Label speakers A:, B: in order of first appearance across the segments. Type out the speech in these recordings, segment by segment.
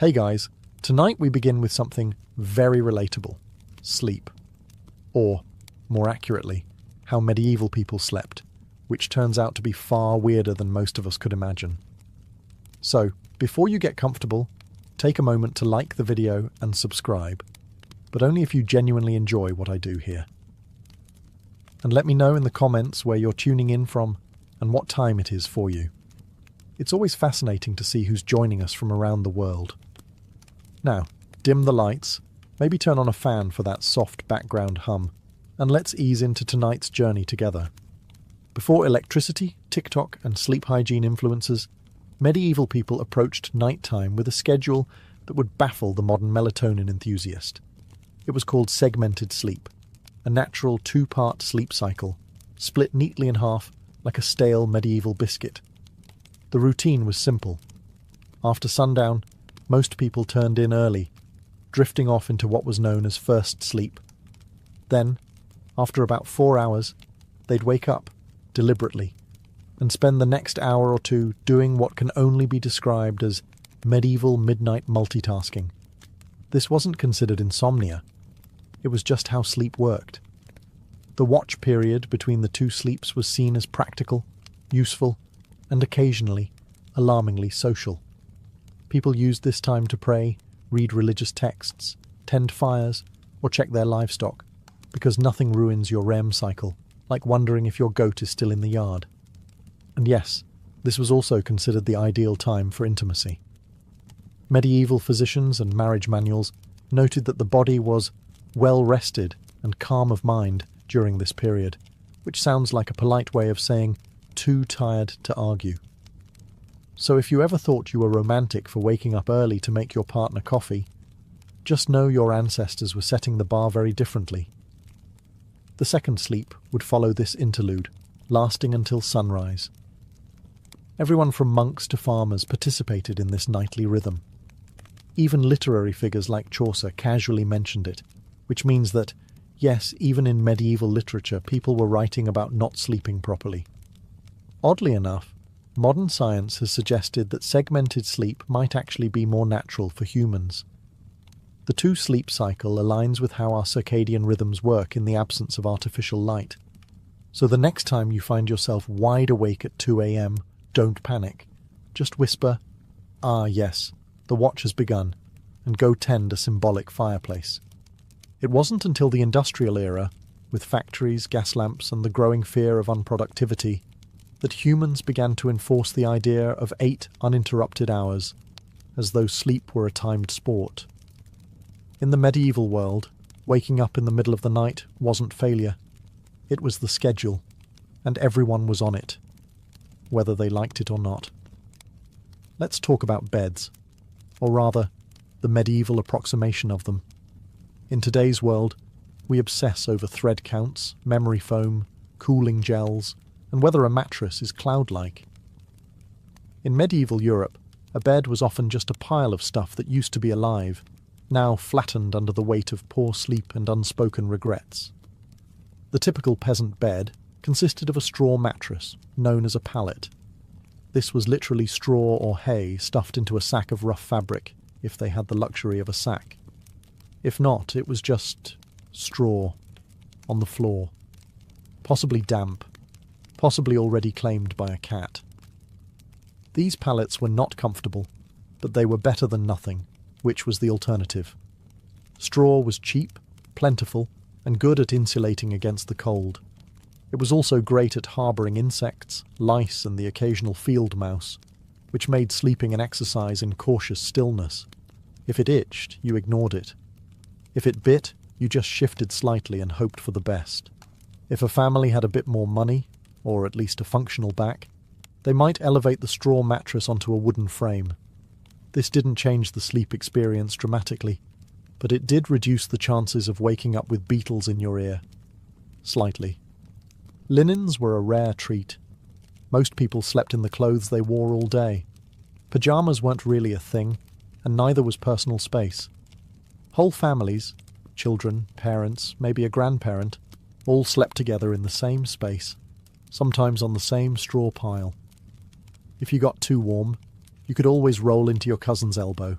A: Hey guys, tonight we begin with something very relatable: sleep. Or, more accurately, how medieval people slept, which turns out to be far weirder than most of us could imagine. So, before you get comfortable, take a moment to like the video and subscribe, but only if you genuinely enjoy what I do here. And let me know in the comments where you're tuning in from and what time it is for you. It's always fascinating to see who's joining us from around the world. Now, dim the lights, maybe turn on a fan for that soft background hum, and let's ease into tonight's journey together. Before electricity, TikTok, and sleep hygiene influences, medieval people approached nighttime with a schedule that would baffle the modern melatonin enthusiast. It was called segmented sleep, a natural two-part sleep cycle, split neatly in half like a stale medieval biscuit. The routine was simple. After sundown, most people turned in early, drifting off into what was known as first sleep. Then, after about 4 hours, they'd wake up, deliberately, and spend the next hour or two doing what can only be described as medieval midnight multitasking. This wasn't considered insomnia. It was just how sleep worked. The watch period between the two sleeps was seen as practical, useful, and occasionally, alarmingly social. People used this time to pray, read religious texts, tend fires, or check their livestock, because nothing ruins your REM cycle, like wondering if your goat is still in the yard. And yes, this was also considered the ideal time for intimacy. Medieval physicians and marriage manuals noted that the body was well rested and calm of mind during this period, which sounds like a polite way of saying too tired to argue. So if you ever thought you were romantic for waking up early to make your partner coffee, just know your ancestors were setting the bar very differently. The second sleep would follow this interlude, lasting until sunrise. Everyone from monks to farmers participated in this nightly rhythm. Even literary figures like Chaucer casually mentioned it, which means that, yes, even in medieval literature, people were writing about not sleeping properly. Oddly enough, modern science has suggested that segmented sleep might actually be more natural for humans. The two-sleep cycle aligns with how our circadian rhythms work in the absence of artificial light. So the next time you find yourself wide awake at 2 a.m., don't panic. Just whisper, "Ah, yes, the watch has begun," and go tend a symbolic fireplace. It wasn't until the industrial era, with factories, gas lamps, and the growing fear of unproductivity, that humans began to enforce the idea of 8 uninterrupted hours, as though sleep were a timed sport. In the medieval world, waking up in the middle of the night wasn't failure. It was the schedule, and everyone was on it, whether they liked it or not. Let's talk about beds, or rather, the medieval approximation of them. In today's world, we obsess over thread counts, memory foam, cooling gels, and whether a mattress is cloud-like. In medieval Europe, a bed was often just a pile of stuff that used to be alive, now flattened under the weight of poor sleep and unspoken regrets. The typical peasant bed consisted of a straw mattress, known as a pallet. This was literally straw or hay stuffed into a sack of rough fabric, if they had the luxury of a sack. If not, it was just straw on the floor, possibly damp, possibly already claimed by a cat. These pallets were not comfortable, but they were better than nothing, which was the alternative. Straw was cheap, plentiful, and good at insulating against the cold. It was also great at harbouring insects, lice, and the occasional field mouse, which made sleeping an exercise in cautious stillness. If it itched, you ignored it. If it bit, you just shifted slightly and hoped for the best. If a family had a bit more money, or at least a functional back, they might elevate the straw mattress onto a wooden frame. This didn't change the sleep experience dramatically, but it did reduce the chances of waking up with beetles in your ear. Slightly. Linens were a rare treat. Most people slept in the clothes they wore all day. Pyjamas weren't really a thing, and neither was personal space. Whole families, children, parents, maybe a grandparent, all slept together in the same space, sometimes on the same straw pile. If you got too warm, you could always roll into your cousin's elbow.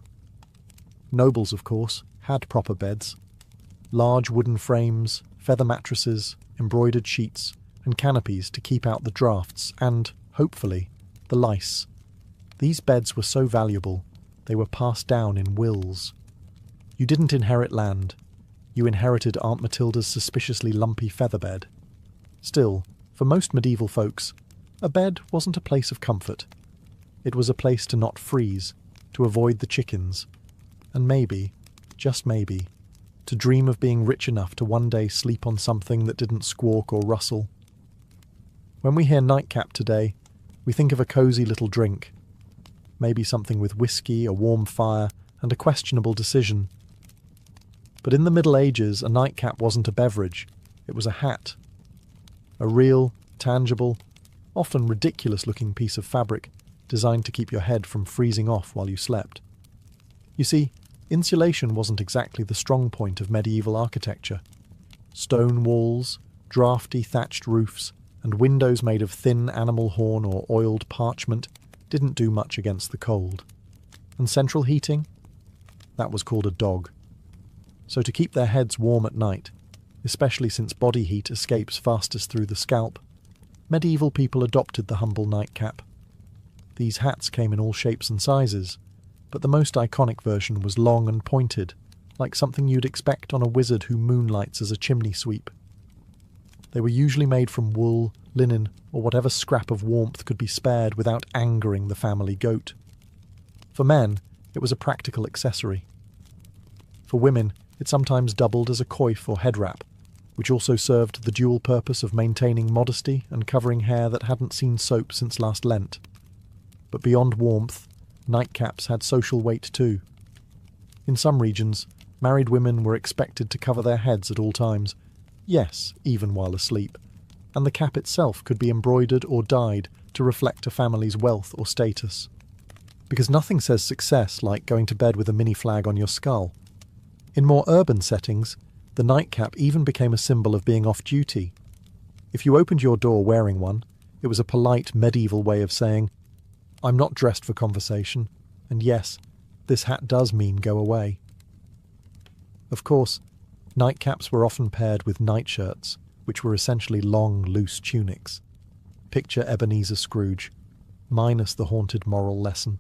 A: Nobles, of course, had proper beds. Large wooden frames, feather mattresses, embroidered sheets, and canopies to keep out the draughts and, hopefully, the lice. These beds were so valuable, they were passed down in wills. You didn't inherit land. You inherited Aunt Matilda's suspiciously lumpy feather bed. Still, for most medieval folks, a bed wasn't a place of comfort. It was a place to not freeze, to avoid the chickens, and maybe, just maybe, to dream of being rich enough to one day sleep on something that didn't squawk or rustle. When we hear nightcap today, we think of a cosy little drink. Maybe something with whiskey, a warm fire, and a questionable decision. But in the Middle Ages, a nightcap wasn't a beverage, it was a hat. A real, tangible, often ridiculous-looking piece of fabric designed to keep your head from freezing off while you slept. You see, insulation wasn't exactly the strong point of medieval architecture. Stone walls, draughty thatched roofs, and windows made of thin animal horn or oiled parchment didn't do much against the cold. And central heating? That was called a dog. So to keep their heads warm at night, especially since body heat escapes fastest through the scalp, medieval people adopted the humble nightcap. These hats came in all shapes and sizes, but the most iconic version was long and pointed, like something you'd expect on a wizard who moonlights as a chimney sweep. They were usually made from wool, linen, or whatever scrap of warmth could be spared without angering the family goat. For men, it was a practical accessory. For women, it sometimes doubled as a coif or head wrap, which also served the dual purpose of maintaining modesty and covering hair that hadn't seen soap since last Lent. But beyond warmth, nightcaps had social weight too. In some regions, married women were expected to cover their heads at all times, yes, even while asleep, and the cap itself could be embroidered or dyed to reflect a family's wealth or status. Because nothing says success like going to bed with a mini flag on your skull. In more urban settings, the nightcap even became a symbol of being off-duty. If you opened your door wearing one, it was a polite medieval way of saying, "I'm not dressed for conversation, and yes, this hat does mean go away." Of course, nightcaps were often paired with nightshirts, which were essentially long, loose tunics. Picture Ebenezer Scrooge, minus the haunted moral lesson.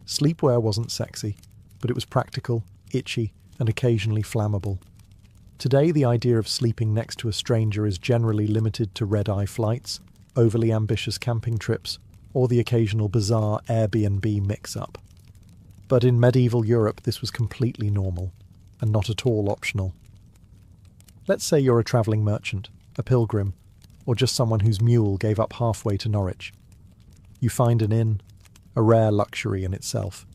A: Sleepwear wasn't sexy, but it was practical, itchy, and occasionally flammable. Today, the idea of sleeping next to a stranger is generally limited to red-eye flights, overly ambitious camping trips, or the occasional bizarre Airbnb mix-up. But in medieval Europe, this was completely normal, and not at all optional. Let's say you're a travelling merchant, a pilgrim, or just someone whose mule gave up halfway to Norwich. You find an inn, a rare luxury in itself,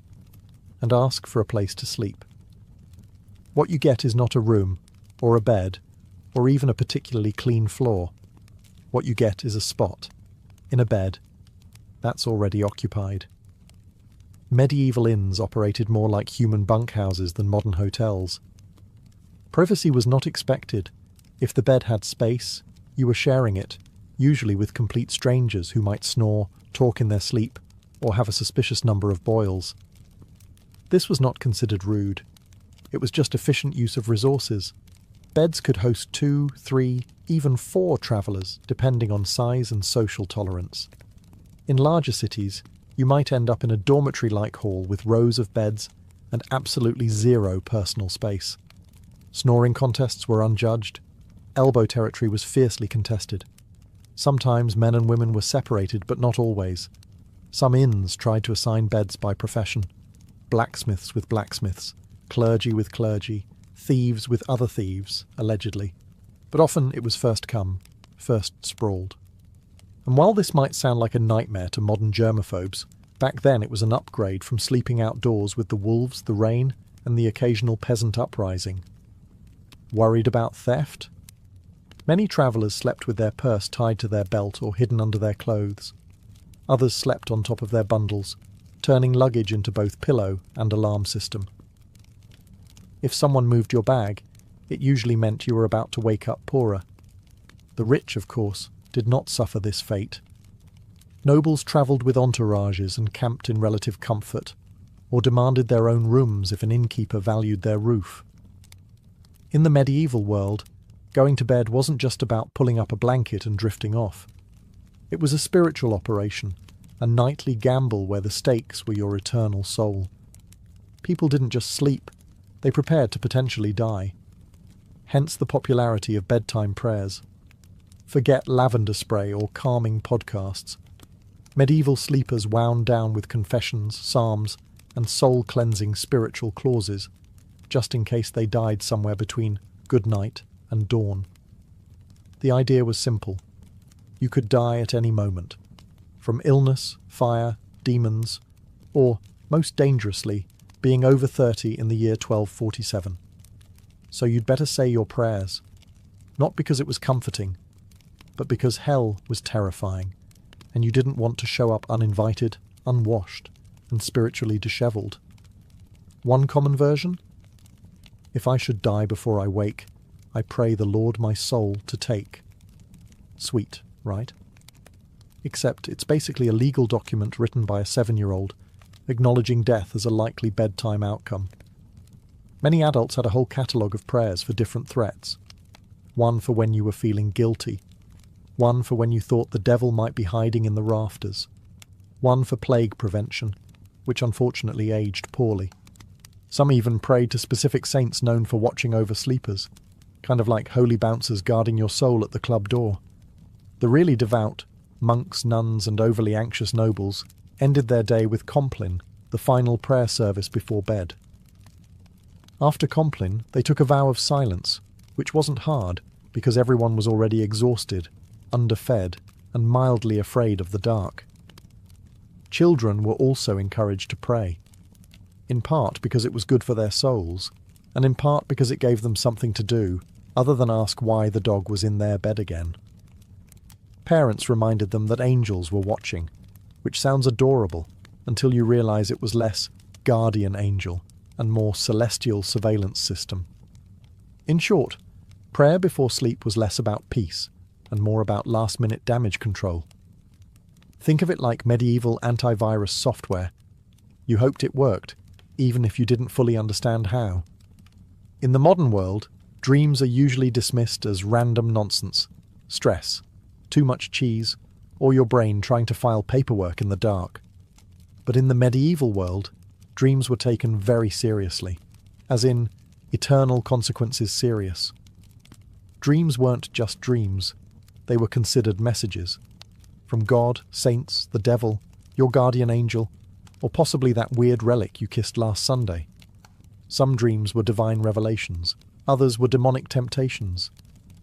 A: and ask for a place to sleep. What you get is not a room, or a bed, or even a particularly clean floor. What you get is a spot, in a bed, that's already occupied. Medieval inns operated more like human bunkhouses than modern hotels. Privacy was not expected. If the bed had space, you were sharing it, usually with complete strangers who might snore, talk in their sleep, or have a suspicious number of boils. This was not considered rude. It was just efficient use of resources. Beds could host 2, 3, even 4 travellers, depending on size and social tolerance. In larger cities, you might end up in a dormitory-like hall with rows of beds and absolutely zero personal space. Snoring contests were unjudged. Elbow territory was fiercely contested. Sometimes men and women were separated, but not always. Some inns tried to assign beds by profession. Blacksmiths with blacksmiths, clergy with clergy, thieves with other thieves, allegedly. But often it was first come, first sprawled. And while this might sound like a nightmare to modern germaphobes, back then it was an upgrade from sleeping outdoors with the wolves, the rain, and the occasional peasant uprising. Worried about theft? Many travellers slept with their purse tied to their belt or hidden under their clothes. Others slept on top of their bundles, turning luggage into both pillow and alarm system. If someone moved your bag, it usually meant you were about to wake up poorer. The rich, of course, did not suffer this fate. Nobles travelled with entourages and camped in relative comfort. or demanded their own rooms if an innkeeper valued their roof. In the medieval world, going to bed wasn't just about pulling up a blanket and drifting off. It was a spiritual operation, a nightly gamble where the stakes were your eternal soul. People didn't just sleep, they prepared to potentially die. Hence the popularity of bedtime prayers. Forget lavender spray or calming podcasts. Medieval sleepers wound down with confessions, psalms, and soul-cleansing spiritual clauses, just in case they died somewhere between good night and dawn. The idea was simple. You could die at any moment, from illness, fire, demons, or, most dangerously, being over 30 in the year 1247. So you'd better say your prayers, not because it was comforting, but because hell was terrifying, and you didn't want to show up uninvited, unwashed, and spiritually dishevelled. One common version? If I should die before I wake, I pray the Lord my soul to take. Sweet, right? Except it's basically a legal document written by a 7-year-old, acknowledging death as a likely bedtime outcome. Many adults had a whole catalogue of prayers for different threats. One for when you were feeling guilty. One for when you thought the devil might be hiding in the rafters. One for plague prevention, which unfortunately aged poorly. Some even prayed to specific saints known for watching over sleepers, kind of like holy bouncers guarding your soul at the club door. The really devout, monks, nuns, and overly anxious nobles ended their day with Compline, the final prayer service before bed. After Compline, they took a vow of silence, which wasn't hard because everyone was already exhausted, underfed, and mildly afraid of the dark. Children were also encouraged to pray, in part because it was good for their souls, and in part because it gave them something to do other than ask why the dog was in their bed again. Parents reminded them that angels were watching, which sounds adorable until you realise it was less guardian angel and more celestial surveillance system. In short, prayer before sleep was less about peace and more about last-minute damage control. Think of it like medieval antivirus software. You hoped it worked, even if you didn't fully understand how. In the modern world, dreams are usually dismissed as random nonsense, stress, too much cheese, or your brain trying to file paperwork in the dark. But in the medieval world, dreams were taken very seriously, as in eternal consequences serious. Dreams weren't just dreams, they were considered messages. From God, saints, the devil, your guardian angel, or possibly that weird relic you kissed last Sunday. Some dreams were divine revelations, others were demonic temptations.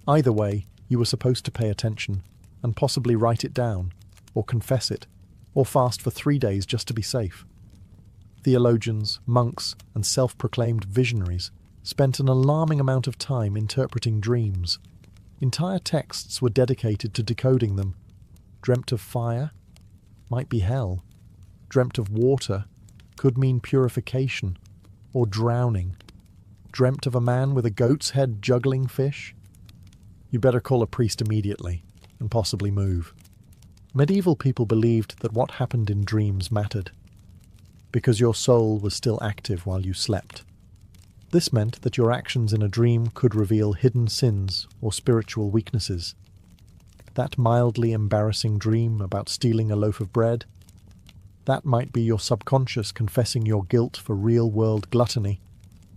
A: Either way, you were supposed to pay attention, and possibly write it down, or confess it, or fast for 3 days just to be safe. Theologians, monks, and self-proclaimed visionaries spent an alarming amount of time interpreting dreams. Entire texts were dedicated to decoding them. Dreamt of fire? Might be hell. Dreamt of water? Could mean purification, or drowning. Dreamt of a man with a goat's head juggling fish? You better call a priest immediately, and possibly move. Medieval people believed that what happened in dreams mattered, because your soul was still active while you slept. This meant that your actions in a dream could reveal hidden sins or spiritual weaknesses. That mildly embarrassing dream about stealing a loaf of bread, that might be your subconscious confessing your guilt for real-world gluttony,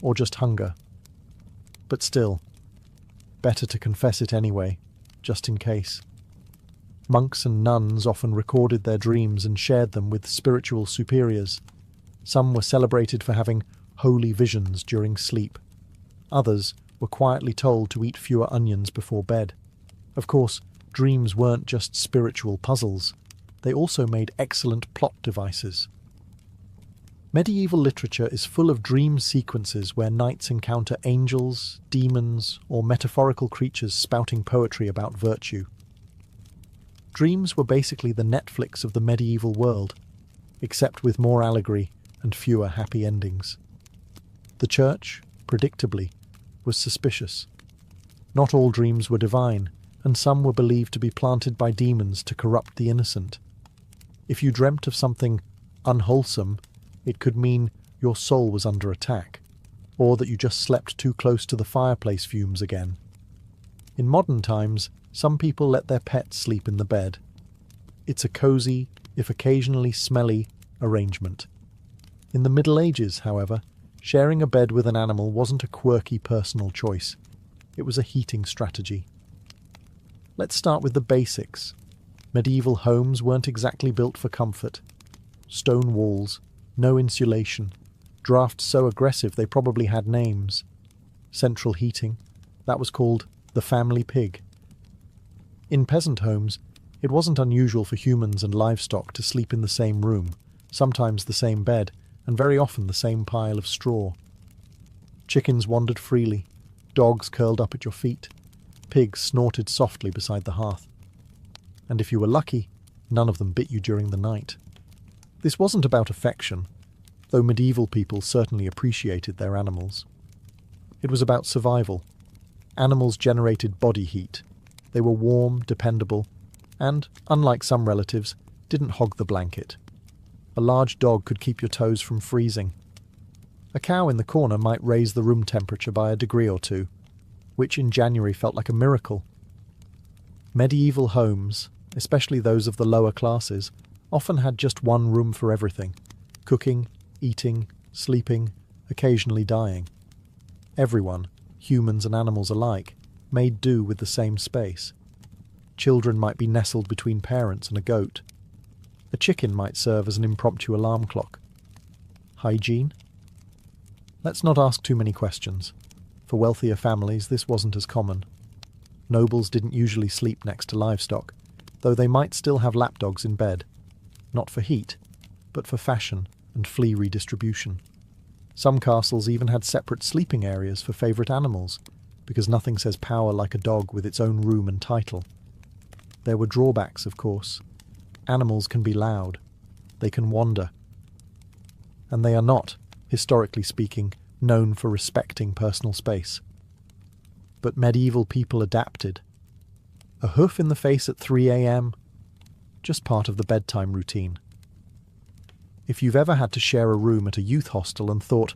A: or just hunger. But still, better to confess it anyway, just in case. Monks and nuns often recorded their dreams and shared them with spiritual superiors. Some were celebrated for having holy visions during sleep. Others were quietly told to eat fewer onions before bed. Of course, dreams weren't just spiritual puzzles. They also made excellent plot devices. Medieval literature is full of dream sequences where knights encounter angels, demons, or metaphorical creatures spouting poetry about virtue. Dreams were basically the Netflix of the medieval world, except with more allegory and fewer happy endings. The church, predictably, was suspicious. Not all dreams were divine, and some were believed to be planted by demons to corrupt the innocent. If you dreamt of something unwholesome, It could mean your soul was under attack, or that you just slept too close to the fireplace fumes again. In modern times, some people let their pets sleep in the bed. It's a cosy, if occasionally smelly, arrangement. In the Middle Ages, however, sharing a bed with an animal wasn't a quirky personal choice. It was a heating strategy. Let's start with the basics. Medieval homes weren't exactly built for comfort. Stone walls, no insulation, drafts so aggressive they probably had names. Central heating, that was called the family pig. In peasant homes, it wasn't unusual for humans and livestock to sleep in the same room, sometimes the same bed, and very often the same pile of straw. Chickens wandered freely, dogs curled up at your feet, pigs snorted softly beside the hearth. And if you were lucky, none of them bit you during the night. This wasn't about affection, though medieval people certainly appreciated their animals. It was about survival. Animals generated body heat. They were warm, dependable, and, unlike some relatives, didn't hog the blanket. A large dog could keep your toes from freezing. A cow in the corner might raise the room temperature by a degree or two, which in January felt like a miracle. Medieval homes, especially those of the lower classes, often had just one room for everything: cooking, eating, sleeping, occasionally dying. Everyone, humans and animals alike, made do with the same space. Children might be nestled between parents and a goat. A chicken might serve as an impromptu alarm clock. Hygiene? Let's not ask too many questions. For wealthier families, this wasn't as common. Nobles didn't usually sleep next to livestock, though they might still have lapdogs in bed. Not for heat, but for fashion and flea redistribution. Some castles even had separate sleeping areas for favourite animals, because nothing says power like a dog with its own room and title. There were drawbacks, of course. Animals can be loud. They can wander. And they are not, historically speaking, known for respecting personal space. But medieval people adapted. A hoof in the face at 3 a.m? Just part of the bedtime routine. If you've ever had to share a room at a youth hostel and thought,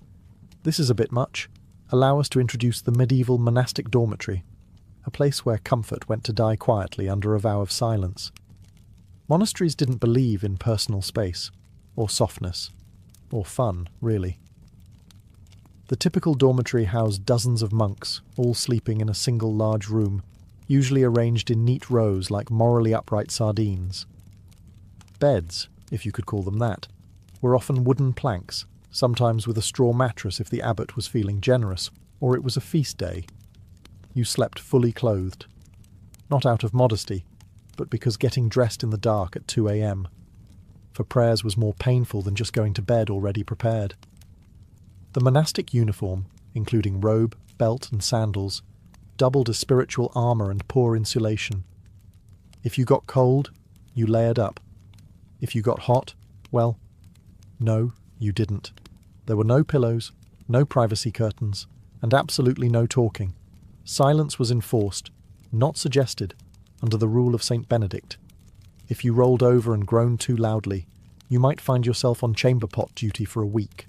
A: this is a bit much, allow us to introduce the medieval monastic dormitory, a place where comfort went to die quietly under a vow of silence. Monasteries didn't believe in personal space, or softness, or fun, really. The typical dormitory housed dozens of monks, all sleeping in a single large room, usually arranged in neat rows like morally upright sardines. Beds, if you could call them that, were often wooden planks, sometimes with a straw mattress if the abbot was feeling generous, or it was a feast day. You slept fully clothed. Not out of modesty, but because getting dressed in the dark at 2 a.m. for prayers was more painful than just going to bed already prepared. The monastic uniform, including robe, belt and sandals, doubled as spiritual armour and poor insulation. If you got cold, you layered up. If you got hot, well, no, you didn't. There were no pillows, no privacy curtains, and absolutely no talking. Silence was enforced, not suggested, under the rule of St. Benedict. If you rolled over and groaned too loudly, you might find yourself on chamber pot duty for a week.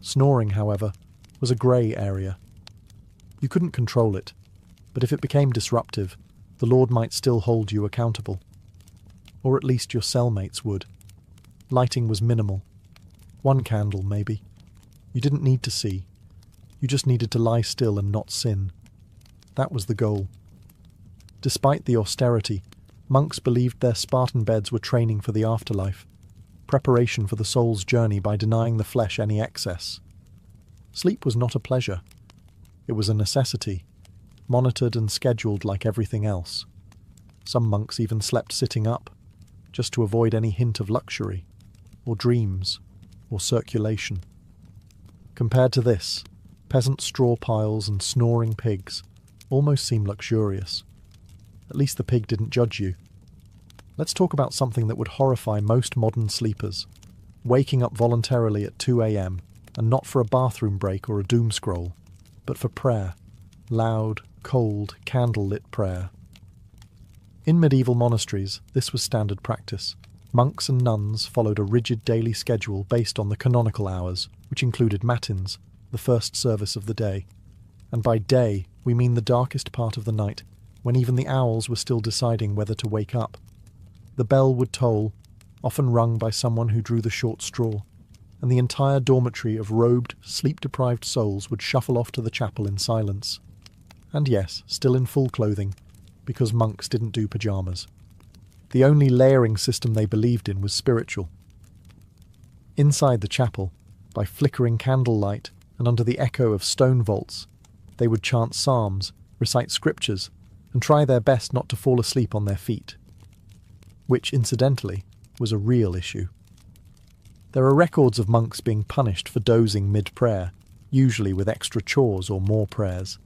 A: Snoring, however, was a grey area. You couldn't control it, but if it became disruptive, the Lord might still hold you accountable. Or at least your cellmates would. Lighting was minimal. 1 candle, maybe. You didn't need to see. You just needed to lie still and not sin. That was the goal. Despite the austerity, monks believed their Spartan beds were training for the afterlife, preparation for the soul's journey by denying the flesh any excess. Sleep was not a pleasure. It was a necessity, monitored and scheduled like everything else. Some monks even slept sitting up, just to avoid any hint of luxury, or dreams, or circulation. Compared to this, peasant straw piles and snoring pigs almost seem luxurious. At least the pig didn't judge you. Let's talk about something that would horrify most modern sleepers. Waking up voluntarily at 2 a.m, and not for a bathroom break or a doom scroll, but for prayer. Loud, cold, candle-lit prayer. In medieval monasteries, this was standard practice. Monks and nuns followed a rigid daily schedule based on the canonical hours, which included matins, the first service of the day. And by day, we mean the darkest part of the night, when even the owls were still deciding whether to wake up. The bell would toll, often rung by someone who drew the short straw, and the entire dormitory of robed, sleep-deprived souls would shuffle off to the chapel in silence. And yes, still in full clothing, because monks didn't do pyjamas. The only layering system they believed in was spiritual. Inside the chapel, by flickering candlelight and under the echo of stone vaults, they would chant psalms, recite scriptures, and try their best not to fall asleep on their feet. Which, incidentally, was a real issue. There are records of monks being punished for dozing mid-prayer, usually with extra chores or more prayers.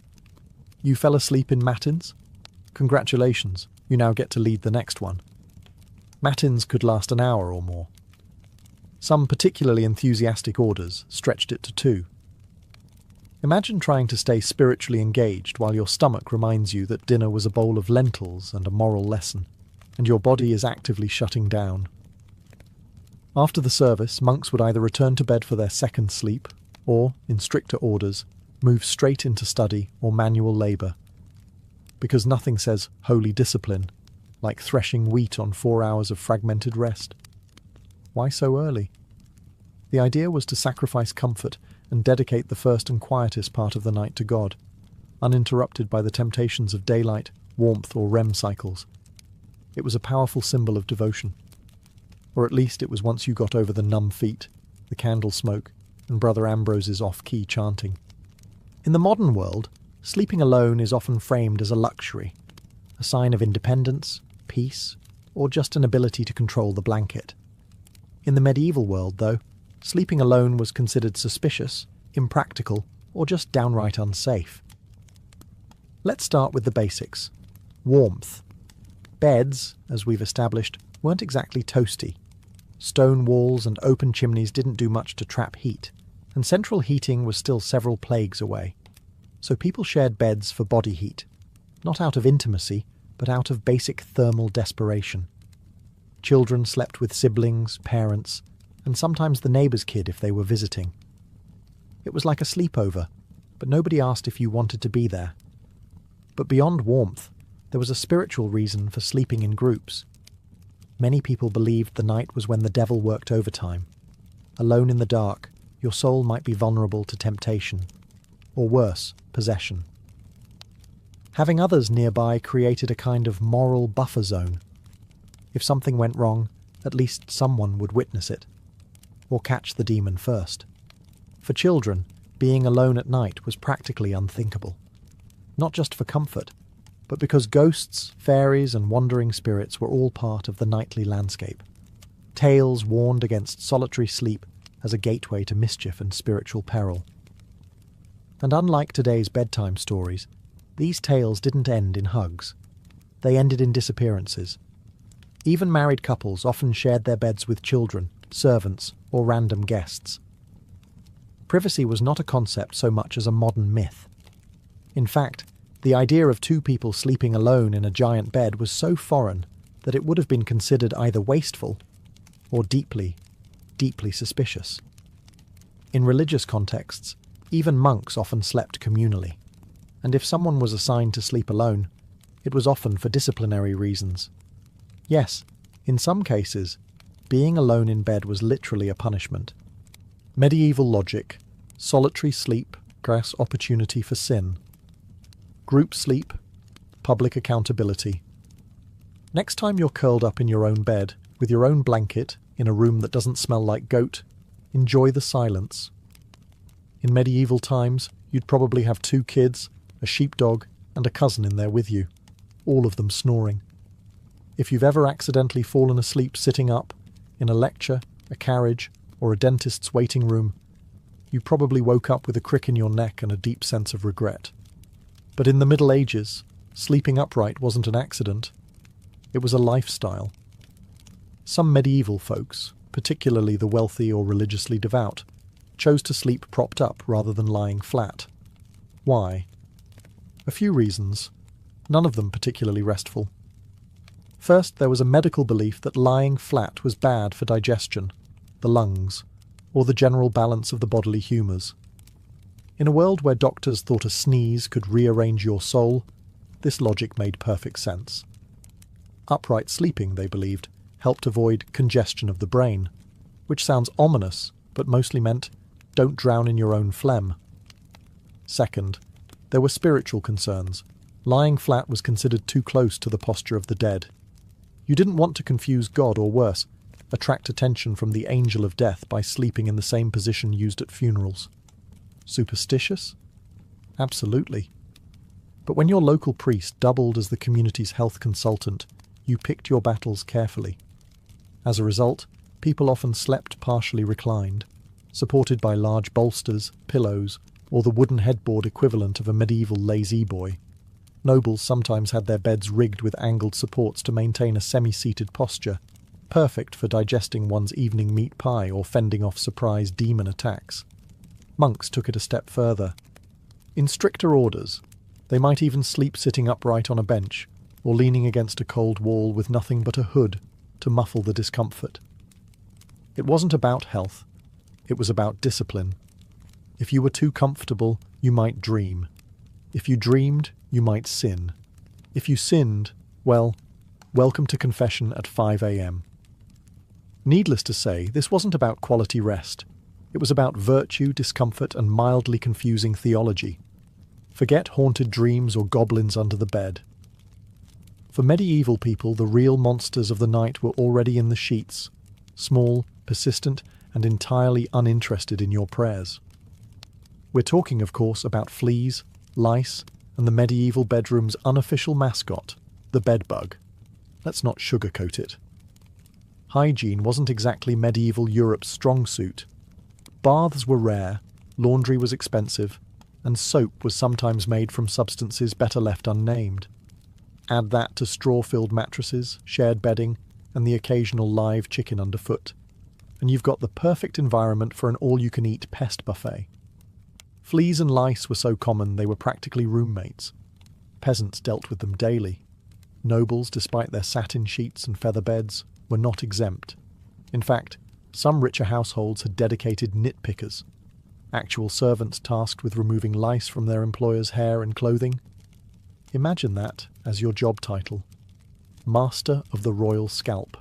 A: You fell asleep in matins? Congratulations, you now get to lead the next one. Matins could last an hour or more. Some particularly enthusiastic orders stretched it to 2. Imagine trying to stay spiritually engaged while your stomach reminds you that dinner was a bowl of lentils and a moral lesson, and your body is actively shutting down. After the service, monks would either return to bed for their second sleep, or, in stricter orders, move straight into study or manual labour. Because nothing says holy discipline like threshing wheat on 4 hours of fragmented rest. Why so early? The idea was to sacrifice comfort and dedicate the first and quietest part of the night to God, uninterrupted by the temptations of daylight, warmth, or REM cycles. It was a powerful symbol of devotion. Or at least it was once you got over the numb feet, the candle smoke, and Brother Ambrose's off-key chanting. In the modern world, sleeping alone is often framed as a luxury, a sign of independence, peace, or just an ability to control the blanket. In the medieval world, though, sleeping alone was considered suspicious, impractical, or just downright unsafe. Let's start with the basics. Warmth. Beds, as we've established, weren't exactly toasty. Stone walls and open chimneys didn't do much to trap heat, and central heating was still several plagues away. So people shared beds for body heat, not out of intimacy, but out of basic thermal desperation. Children slept with siblings, parents, and sometimes the neighbour's kid if they were visiting. It was like a sleepover, but nobody asked if you wanted to be there. But beyond warmth, there was a spiritual reason for sleeping in groups. Many people believed the night was when the devil worked overtime. Alone in the dark, your soul might be vulnerable to temptation, or worse, possession. Having others nearby created a kind of moral buffer zone. If something went wrong, at least someone would witness it, or catch the demon first. For children, being alone at night was practically unthinkable. Not just for comfort, but because ghosts, fairies, and wandering spirits were all part of the nightly landscape. Tales warned against solitary sleep as a gateway to mischief and spiritual peril. And unlike today's bedtime stories, these tales didn't end in hugs. They ended in disappearances. Even married couples often shared their beds with children, servants, or random guests. Privacy was not a concept so much as a modern myth. In fact, the idea of 2 people sleeping alone in a giant bed was so foreign that it would have been considered either wasteful or deeply, deeply suspicious. In religious contexts, even monks often slept communally, and if someone was assigned to sleep alone, it was often for disciplinary reasons. Yes, in some cases, being alone in bed was literally a punishment. Medieval logic, solitary sleep, grass opportunity for sin. Group sleep, public accountability. Next time you're curled up in your own bed, with your own blanket, in a room that doesn't smell like goat, enjoy the silence. In medieval times, you'd probably have 2 kids, a sheepdog, and a cousin in there with you, all of them snoring. If you've ever accidentally fallen asleep sitting up, in a lecture, a carriage, or a dentist's waiting room, you probably woke up with a crick in your neck and a deep sense of regret. But in the Middle Ages, sleeping upright wasn't an accident. It was a lifestyle. Some medieval folks, particularly the wealthy or religiously devout, chose to sleep propped up rather than lying flat. Why? A few reasons, none of them particularly restful. First, there was a medical belief that lying flat was bad for digestion, the lungs, or the general balance of the bodily humours. In a world where doctors thought a sneeze could rearrange your soul, this logic made perfect sense. Upright sleeping, they believed, helped avoid congestion of the brain, which sounds ominous, but mostly meant don't drown in your own phlegm. Second, there were spiritual concerns. Lying flat was considered too close to the posture of the dead. You didn't want to confuse God, or worse, attract attention from the angel of death by sleeping in the same position used at funerals. Superstitious? Absolutely. But when your local priest doubled as the community's health consultant, you picked your battles carefully. As a result, people often slept partially reclined, supported by large bolsters, pillows, or the wooden headboard equivalent of a medieval lazy-boy. Nobles sometimes had their beds rigged with angled supports to maintain a semi-seated posture, perfect for digesting one's evening meat pie or fending off surprise demon attacks. Monks took it a step further. In stricter orders, they might even sleep sitting upright on a bench, or leaning against a cold wall with nothing but a hood to muffle the discomfort. It wasn't about health, it was about discipline. If you were too comfortable, you might dream. If you dreamed, you might sin. If you sinned, well, welcome to confession at 5 a.m. Needless to say, this wasn't about quality rest. It was about virtue, discomfort, and mildly confusing theology. Forget haunted dreams or goblins under the bed. For medieval people, the real monsters of the night were already in the sheets, small, persistent, and entirely uninterested in your prayers. We're talking, of course, about fleas, lice, and the medieval bedroom's unofficial mascot, the bedbug. Let's not sugarcoat it. Hygiene wasn't exactly medieval Europe's strong suit. Baths were rare, laundry was expensive, and soap was sometimes made from substances better left unnamed. Add that to straw-filled mattresses, shared bedding, and the occasional live chicken underfoot, and you've got the perfect environment for an all-you-can-eat pest buffet. Fleas and lice were so common they were practically roommates. Peasants dealt with them daily. Nobles, despite their satin sheets and feather beds, were not exempt. In fact, some richer households had dedicated nitpickers, actual servants tasked with removing lice from their employers' hair and clothing. Imagine that as your job title. Master of the Royal Scalp.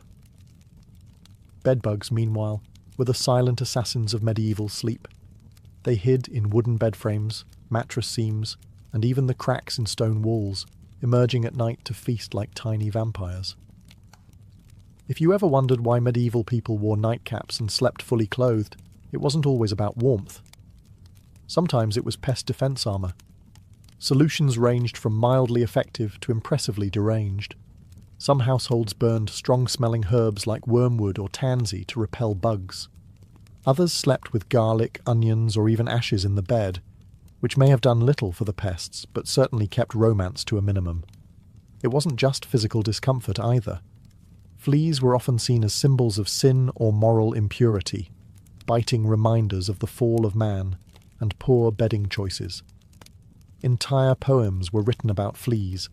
A: Bedbugs, meanwhile, were the silent assassins of medieval sleep. They hid in wooden bed frames, mattress seams, and even the cracks in stone walls, emerging at night to feast like tiny vampires. If you ever wondered why medieval people wore nightcaps and slept fully clothed, it wasn't always about warmth. Sometimes it was pest defense armor. Solutions ranged from mildly effective to impressively deranged. Some households burned strong-smelling herbs like wormwood or tansy to repel bugs. Others slept with garlic, onions, or even ashes in the bed, which may have done little for the pests, but certainly kept romance to a minimum. It wasn't just physical discomfort either. Fleas were often seen as symbols of sin or moral impurity, biting reminders of the fall of man and poor bedding choices. Entire poems were written about fleas,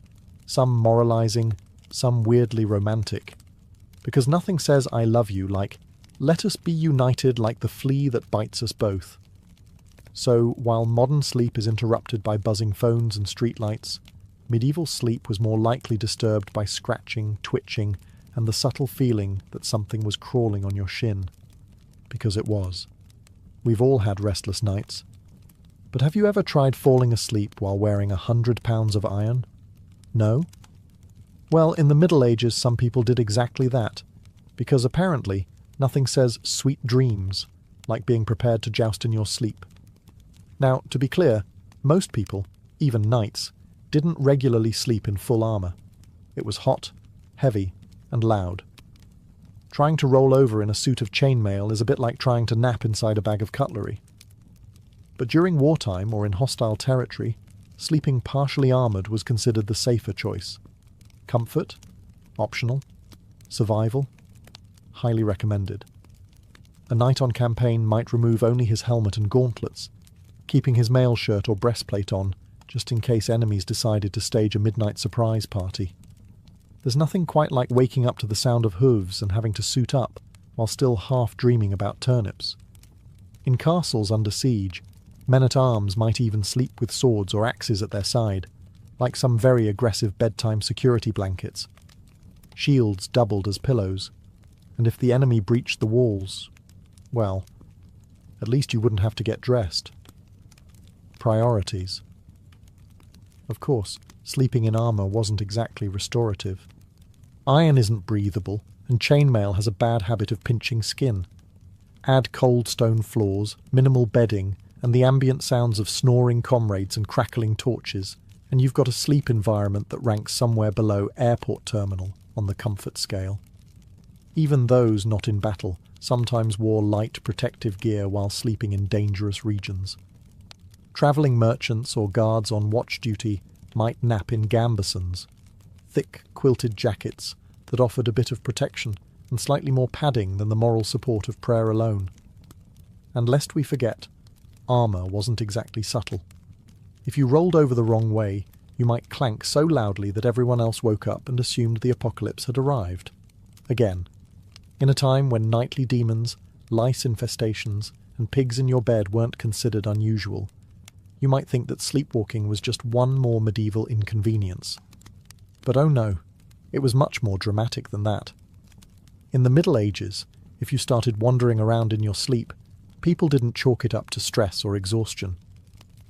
A: some moralizing, some weirdly romantic, because nothing says I love you like, let us be united like the flea that bites us both. So, while modern sleep is interrupted by buzzing phones and streetlights, medieval sleep was more likely disturbed by scratching, twitching, and the subtle feeling that something was crawling on your shin. Because it was. We've all had restless nights. But have you ever tried falling asleep while wearing 100 pounds of iron? No? Well, in the Middle Ages some people did exactly that, because apparently nothing says sweet dreams like being prepared to joust in your sleep. Now, to be clear, most people, even knights, didn't regularly sleep in full armour. It was hot, heavy, and loud. Trying to roll over in a suit of chainmail is a bit like trying to nap inside a bag of cutlery. But during wartime or in hostile territory, sleeping partially armoured was considered the safer choice. Comfort? Optional. Survival? Highly recommended. A knight on campaign might remove only his helmet and gauntlets, keeping his mail shirt or breastplate on, just in case enemies decided to stage a midnight surprise party. There's nothing quite like waking up to the sound of hooves and having to suit up while still half dreaming about turnips. In castles under siege, men-at-arms might even sleep with swords or axes at their side, like some very aggressive bedtime security blankets. Shields doubled as pillows, and if the enemy breached the walls, well, at least you wouldn't have to get dressed. Priorities. Of course, sleeping in armour wasn't exactly restorative. Iron isn't breathable, and chainmail has a bad habit of pinching skin. Add cold stone floors, minimal bedding, and the ambient sounds of snoring comrades and crackling torches, and you've got a sleep environment that ranks somewhere below airport terminal on the comfort scale. Even those not in battle sometimes wore light protective gear while sleeping in dangerous regions. Travelling merchants or guards on watch duty might nap in gambesons, thick quilted jackets that offered a bit of protection and slightly more padding than the moral support of prayer alone. And lest we forget, armour wasn't exactly subtle. If you rolled over the wrong way, you might clank so loudly that everyone else woke up and assumed the apocalypse had arrived. Again, in a time when nightly demons, lice infestations, and pigs in your bed weren't considered unusual, you might think that sleepwalking was just one more medieval inconvenience. But oh no, it was much more dramatic than that. In the Middle Ages, if you started wandering around in your sleep, people didn't chalk it up to stress or exhaustion.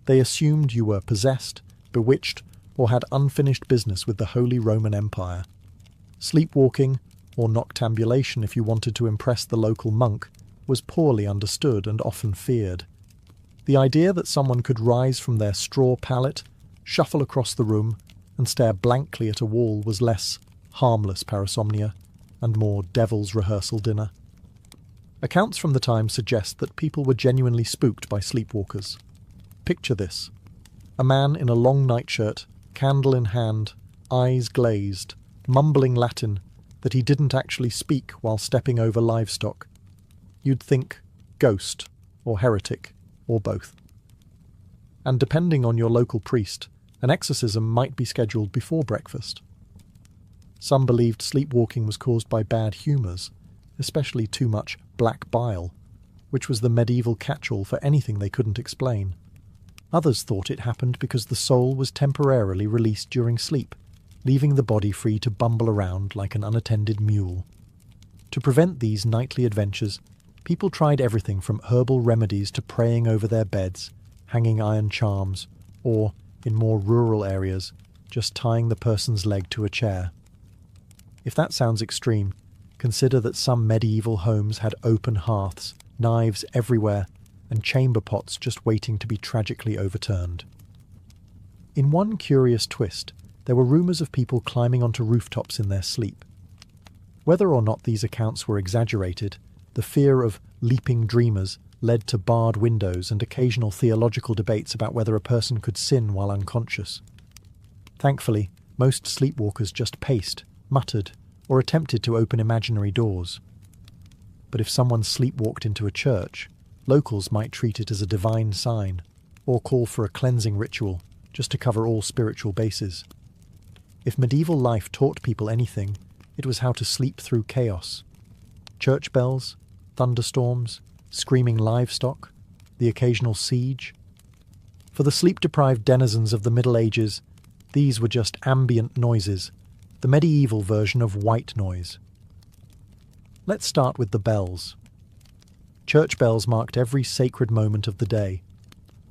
A: They assumed you were possessed, bewitched, or had unfinished business with the Holy Roman Empire. Sleepwalking, or noctambulation if you wanted to impress the local monk, was poorly understood and often feared. The idea that someone could rise from their straw pallet, shuffle across the room, and stare blankly at a wall was less harmless parasomnia and more devil's rehearsal dinner. Accounts from the time suggest that people were genuinely spooked by sleepwalkers. Picture this: a man in a long nightshirt, candle in hand, eyes glazed, mumbling Latin that he didn't actually speak while stepping over livestock. You'd think ghost, or heretic, or both. And depending on your local priest, an exorcism might be scheduled before breakfast. Some believed sleepwalking was caused by bad humours, especially too much black bile, which was the medieval catch-all for anything they couldn't explain. Others thought it happened because the soul was temporarily released during sleep, leaving the body free to bumble around like an unattended mule. To prevent these nightly adventures, people tried everything from herbal remedies to praying over their beds, hanging iron charms, or, in more rural areas, just tying the person's leg to a chair. If that sounds extreme, consider that some medieval homes had open hearths, knives everywhere, and chamber pots just waiting to be tragically overturned. In one curious twist, there were rumours of people climbing onto rooftops in their sleep. Whether or not these accounts were exaggerated, the fear of leaping dreamers led to barred windows and occasional theological debates about whether a person could sin while unconscious. Thankfully, most sleepwalkers just paced, muttered, or attempted to open imaginary doors. But if someone sleepwalked into a church, locals might treat it as a divine sign, or call for a cleansing ritual, just to cover all spiritual bases. If medieval life taught people anything, it was how to sleep through chaos. Church bells, thunderstorms, screaming livestock, the occasional siege. For the sleep-deprived denizens of the Middle Ages, these were just ambient noises, the medieval version of white noise. Let's start with the bells. Church bells marked every sacred moment of the day: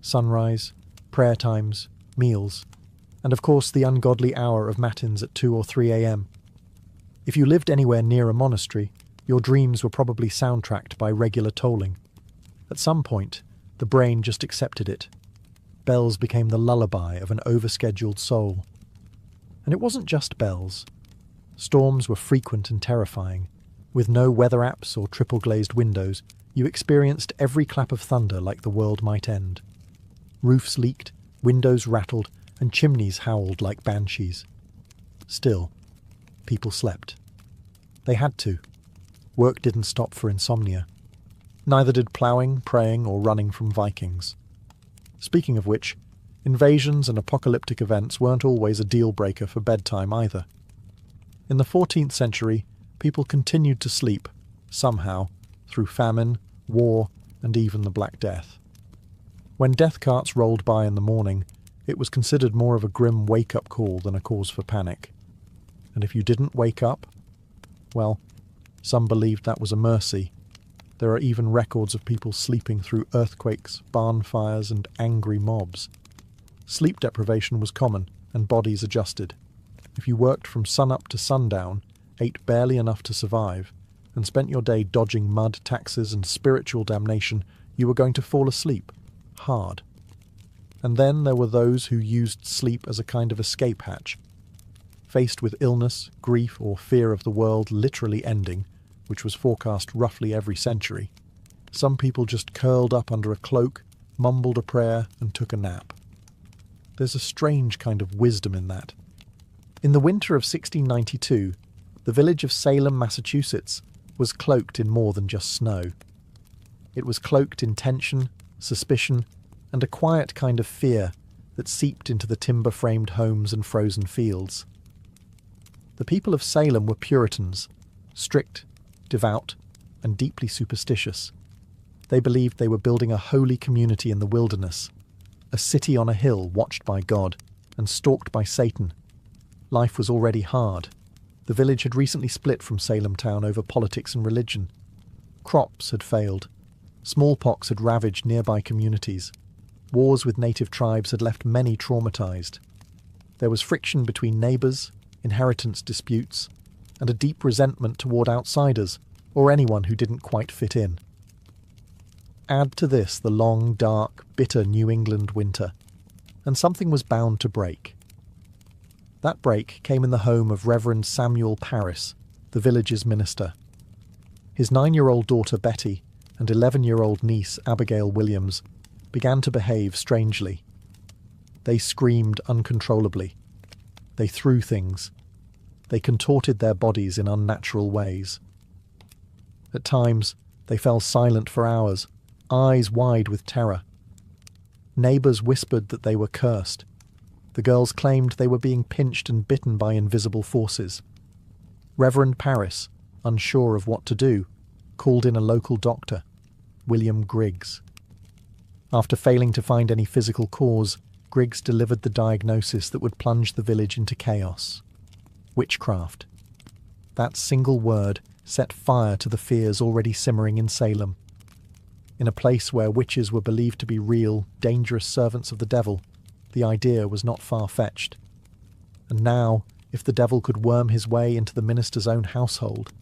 A: sunrise, prayer times, meals, and of course the ungodly hour of matins at 2 or 3 a.m. If you lived anywhere near a monastery, your dreams were probably soundtracked by regular tolling. At some point, the brain just accepted it. Bells became the lullaby of an overscheduled soul. And it wasn't just bells. Storms were frequent and terrifying. With no weather apps or triple-glazed windows, you experienced every clap of thunder like the world might end. Roofs leaked, windows rattled, and chimneys howled like banshees. Still, people slept. They had to. Work didn't stop for insomnia. Neither did ploughing, praying, or running from Vikings. Speaking of which, invasions and apocalyptic events weren't always a deal-breaker for bedtime either. In the 14th century, people continued to sleep, somehow, through famine, war, and even the Black Death. When death carts rolled by in the morning, it was considered more of a grim wake-up call than a cause for panic. And if you didn't wake up, well, some believed that was a mercy. There are even records of people sleeping through earthquakes, barn fires, and angry mobs. Sleep deprivation was common, and bodies adjusted. If you worked from sunup to sundown, ate barely enough to survive, and spent your day dodging mud, taxes, and spiritual damnation, you were going to fall asleep. Hard. And then there were those who used sleep as a kind of escape hatch. Faced with illness, grief, or fear of the world literally ending, which was forecast roughly every century, some people just curled up under a cloak, mumbled a prayer, and took a nap. There's a strange kind of wisdom in that. In the winter of 1692, the village of Salem, Massachusetts, was cloaked in more than just snow. It was cloaked in tension, suspicion, and a quiet kind of fear that seeped into the timber-framed homes and frozen fields. The people of Salem were Puritans, strict, devout, and deeply superstitious. They believed they were building a holy community in the wilderness, a city on a hill watched by God and stalked by Satan. Life was already hard. The village had recently split from Salem town over politics and religion. Crops had failed. Smallpox had ravaged nearby communities. Wars with native tribes had left many traumatized. There was friction between neighbors, inheritance disputes, and a deep resentment toward outsiders, or anyone who didn't quite fit in. Add to this the long, dark, bitter New England winter, and something was bound to break. That break came in the home of Reverend Samuel Parris, the village's minister. His 9-year-old daughter Betty and 11-year-old niece Abigail Williams began to behave strangely. They screamed uncontrollably. They threw things. They contorted their bodies in unnatural ways. At times, they fell silent for hours, eyes wide with terror. Neighbours whispered that they were cursed. The girls claimed they were being pinched and bitten by invisible forces. Reverend Parris, unsure of what to do, called in a local doctor, William Griggs. After failing to find any physical cause, Griggs delivered the diagnosis that would plunge the village into chaos. Witchcraft. That single word set fire to the fears already simmering in Salem. In a place where witches were believed to be real, dangerous servants of the devil, the idea was not far-fetched. And now, if the devil could worm his way into the minister's own household,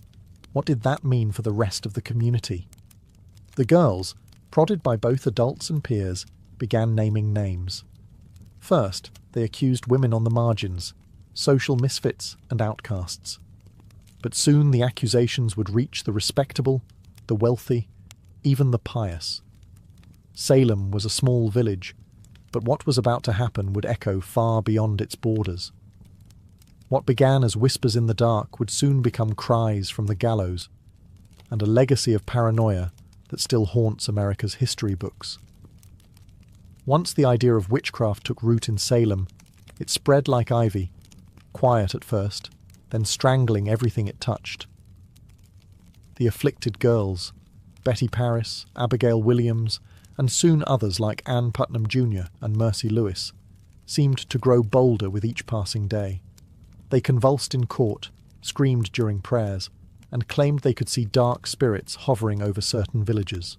A: what did that mean for the rest of the community? The girls, prodded by both adults and peers, began naming names. First, they accused women on the margins, social misfits and outcasts. But soon the accusations would reach the respectable, the wealthy, even the pious. Salem was a small village, but what was about to happen would echo far beyond its borders. What began as whispers in the dark would soon become cries from the gallows, and a legacy of paranoia that still haunts America's history books. Once the idea of witchcraft took root in Salem, it spread like ivy, quiet at first, then strangling everything it touched. The afflicted girls, Betty Parris, Abigail Williams, and soon others like Ann Putnam Jr. and Mercy Lewis, seemed to grow bolder with each passing day. They convulsed in court, screamed during prayers, and claimed they could see dark spirits hovering over certain villages.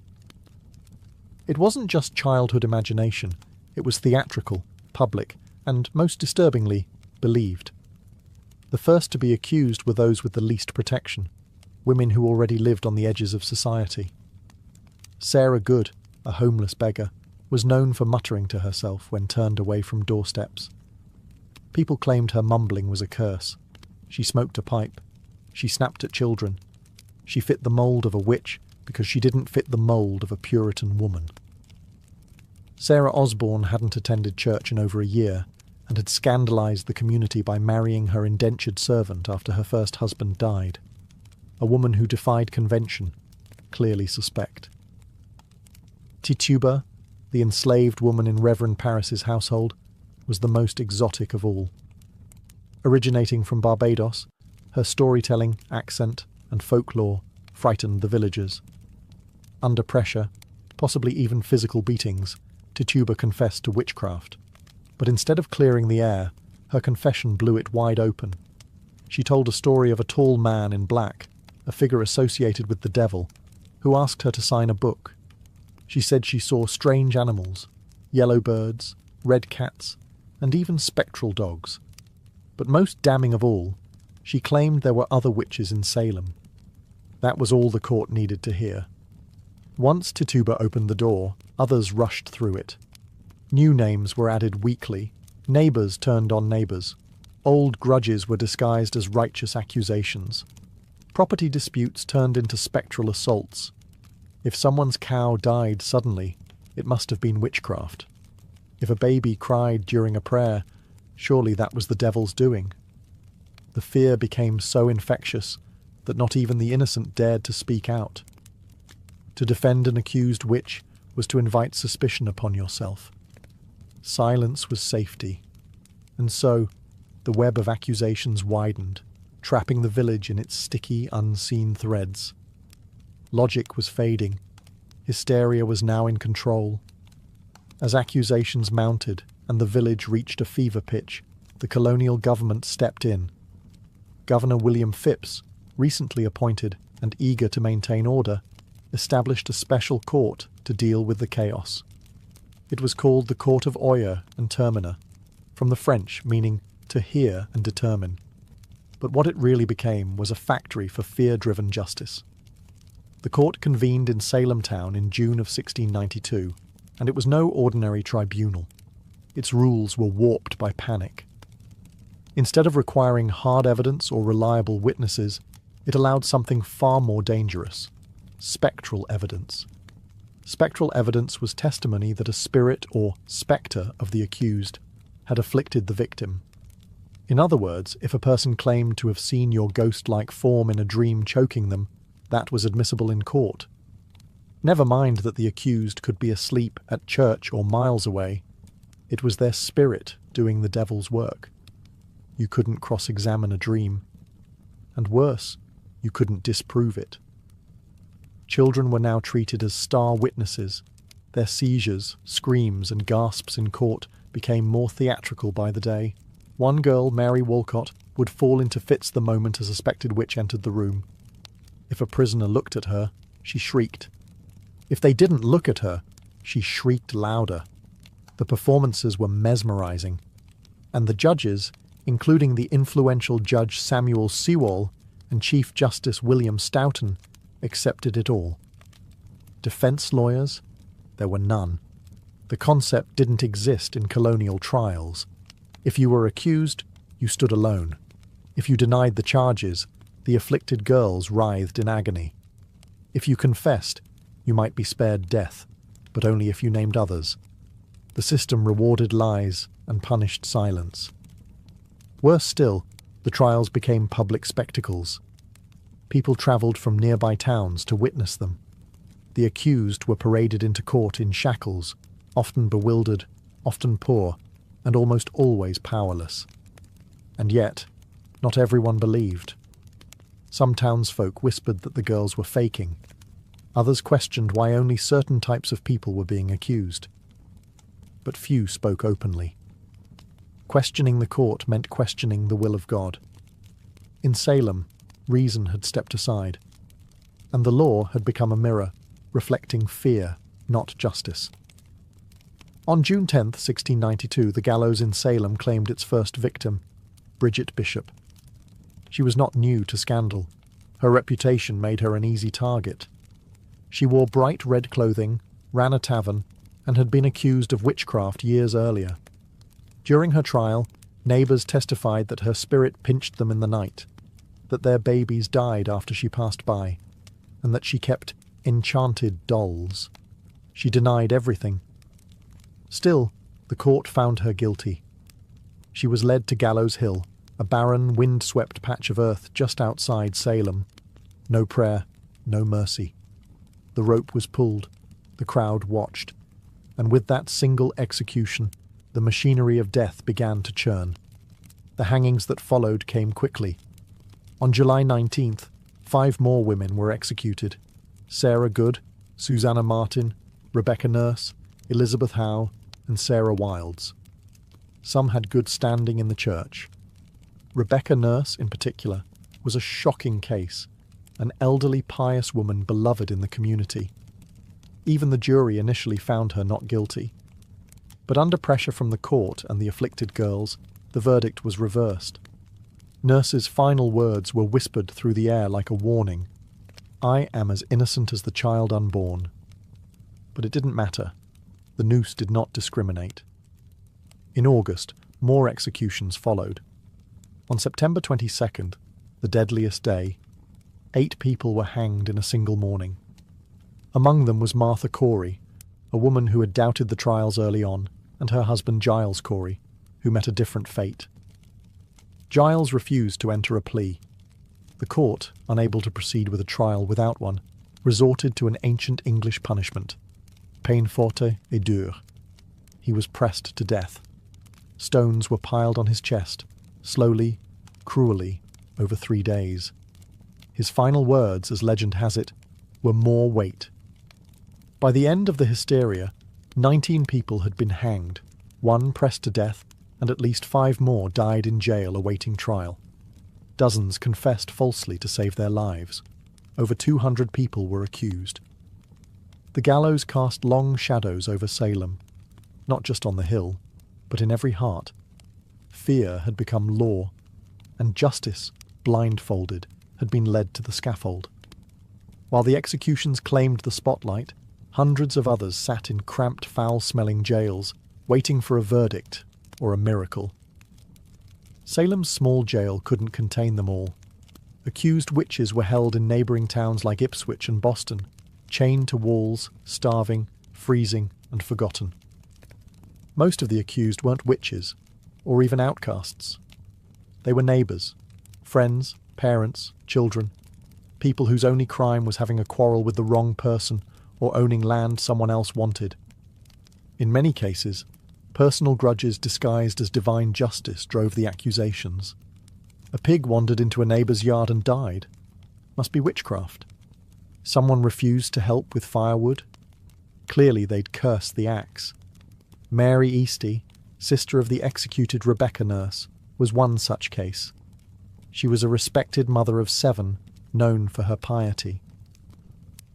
A: It wasn't just childhood imagination, it was theatrical, public, and, most disturbingly, believed. The first to be accused were those with the least protection, women who already lived on the edges of society. Sarah Good, a homeless beggar, was known for muttering to herself when turned away from doorsteps. People claimed her mumbling was a curse. She smoked a pipe. She snapped at children. She fit the mould of a witch because she didn't fit the mould of a Puritan woman. Sarah Osborne hadn't attended church in over a year and had scandalised the community by marrying her indentured servant after her first husband died. A woman who defied convention, clearly suspect. Tituba, the enslaved woman in Reverend Parris's household, was the most exotic of all. Originating from Barbados, Her storytelling, accent, and folklore frightened the villagers. Under pressure, possibly even physical beatings, Tituba confessed to witchcraft. But instead of clearing the air, her confession blew it wide open. She told a story of a tall man in black, a figure associated with the devil, who asked her to sign a book. She said she saw strange animals, yellow birds, red cats, and even spectral dogs. But most damning of all, she claimed there were other witches in Salem. That was all the court needed to hear. Once Tituba opened the door, others rushed through it. New names were added weekly. Neighbours turned on neighbours. Old grudges were disguised as righteous accusations. Property disputes turned into spectral assaults. If someone's cow died suddenly, it must have been witchcraft. If a baby cried during a prayer, surely that was the devil's doing. The fear became so infectious that not even the innocent dared to speak out. To defend an accused witch was to invite suspicion upon yourself. Silence was safety. And so, the web of accusations widened, trapping the village in its sticky, unseen threads. Logic was fading. Hysteria was now in control. As accusations mounted and the village reached a fever pitch, the colonial government stepped in. Governor William Phipps, recently appointed and eager to maintain order, established a special court to deal with the chaos. It was called the Court of Oyer and Terminer, from the French meaning to hear and determine. But what it really became was a factory for fear-driven justice. The court convened in Salem town in June of 1692, and it was no ordinary tribunal. Its rules were warped by panic. Instead of requiring hard evidence or reliable witnesses, it allowed something far more dangerous: spectral evidence. Spectral evidence was testimony that a spirit or spectre of the accused had afflicted the victim. In other words, if a person claimed to have seen your ghost-like form in a dream choking them, that was admissible in court. Never mind that the accused could be asleep at church or miles away. It was their spirit doing the devil's work. You couldn't cross-examine a dream. And worse, you couldn't disprove it. Children were now treated as star witnesses. Their seizures, screams, and gasps in court became more theatrical by the day. One girl, Mary Walcott, would fall into fits the moment a suspected witch entered the room. If a prisoner looked at her, she shrieked. If they didn't look at her, she shrieked louder. The performances were mesmerizing, and the judges, including the influential Judge Samuel Sewall and Chief Justice William Stoughton, accepted it all. Defense lawyers? There were none. The concept didn't exist in colonial trials. If you were accused, you stood alone. If you denied the charges, the afflicted girls writhed in agony. If you confessed, you might be spared death, but only if you named others. The system rewarded lies and punished silence. Worse still, the trials became public spectacles. People travelled from nearby towns to witness them. The accused were paraded into court in shackles, often bewildered, often poor, and almost always powerless. And yet, not everyone believed. Some townsfolk whispered that the girls were faking. Others questioned why only certain types of people were being accused. But few spoke openly. Questioning the court meant questioning the will of God. In Salem, reason had stepped aside, and the law had become a mirror, reflecting fear, not justice. On June 10, 1692, the gallows in Salem claimed its first victim, Bridget Bishop. She was not new to scandal. Her reputation made her an easy target. She wore bright red clothing, ran a tavern, and had been accused of witchcraft years earlier. During her trial, neighbours testified that her spirit pinched them in the night, that their babies died after she passed by, and that she kept enchanted dolls. She denied everything. Still, the court found her guilty. She was led to Gallows Hill, a barren, wind-swept patch of earth just outside Salem. No prayer, no mercy. The rope was pulled, the crowd watched, and with that single execution, the machinery of death began to churn. The hangings that followed came quickly. On July 19th, 5 more women were executed: Sarah Good, Susanna Martin, Rebecca Nurse, Elizabeth Howe, and Sarah Wilds. Some had good standing in the church. Rebecca Nurse, in particular, was a shocking case, an elderly, pious woman beloved in the community. Even the jury initially found her not guilty. But under pressure from the court and the afflicted girls, the verdict was reversed. Nurse's final words were whispered through the air like a warning: "I am as innocent as the child unborn." But it didn't matter. The noose did not discriminate. In August, more executions followed. On September 22nd, the deadliest day, 8 people were hanged in a single morning. Among them was Martha Corey, a woman who had doubted the trials early on, and her husband Giles Corey, who met a different fate. Giles refused to enter a plea. The court, unable to proceed with a trial without one, resorted to an ancient English punishment: peine forte et dure. He was pressed to death. Stones were piled on his chest, slowly, cruelly, over 3 days. His final words, as legend has it, were "more weight." By the end of the hysteria, 19 people had been hanged, 1 pressed to death, and at least 5 more died in jail awaiting trial. Dozens confessed falsely to save their lives. Over 200 people were accused. The gallows cast long shadows over Salem, not just on the hill, but in every heart. Fear had become law, and justice, blindfolded, had been led to the scaffold. While the executions claimed the spotlight, hundreds of others sat in cramped, foul-smelling jails, waiting for a verdict or a miracle. Salem's small jail couldn't contain them all. Accused witches were held in neighbouring towns like Ipswich and Boston, chained to walls, starving, freezing, and forgotten. Most of the accused weren't witches, or even outcasts. They were neighbours, friends, parents, children, people whose only crime was having a quarrel with the wrong person or owning land someone else wanted. In many cases, personal grudges disguised as divine justice drove the accusations. A pig wandered into a neighbour's yard and died. Must be witchcraft. Someone refused to help with firewood. Clearly they'd cursed the axe. Mary Easty, sister of the executed Rebecca Nurse, was one such case. She was a respected mother of 7, known for her piety.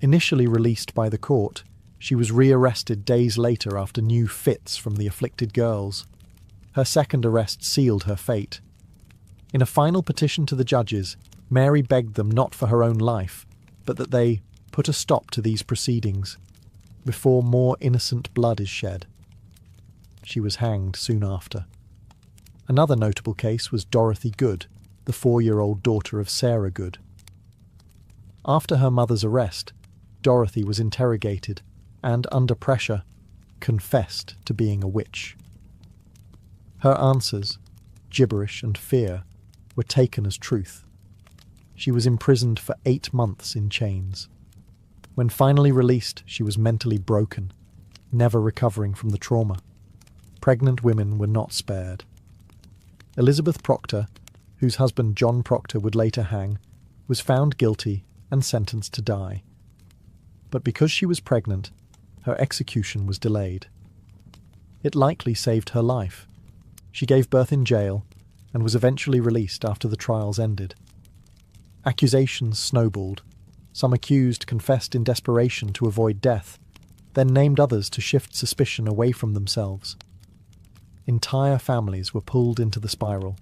A: Initially released by the court, she was rearrested days later after new fits from the afflicted girls. Her second arrest sealed her fate. In a final petition to the judges, Mary begged them not for her own life, but that they put a stop to these proceedings, before more innocent blood is shed. She was hanged soon after. Another notable case was Dorothy Good, the 4-year-old daughter of Sarah Good. After her mother's arrest, Dorothy was interrogated and, under pressure, confessed to being a witch. Her answers, gibberish and fear, were taken as truth. She was imprisoned for 8 months in chains. When finally released, she was mentally broken, never recovering from the trauma. Pregnant women were not spared. Elizabeth Proctor, whose husband John Proctor would later hang, was found guilty and sentenced to die. But because she was pregnant, her execution was delayed. It likely saved her life. She gave birth in jail and was eventually released after the trials ended. Accusations snowballed. Some accused confessed in desperation to avoid death, then named others to shift suspicion away from themselves. Entire families were pulled into the spiral.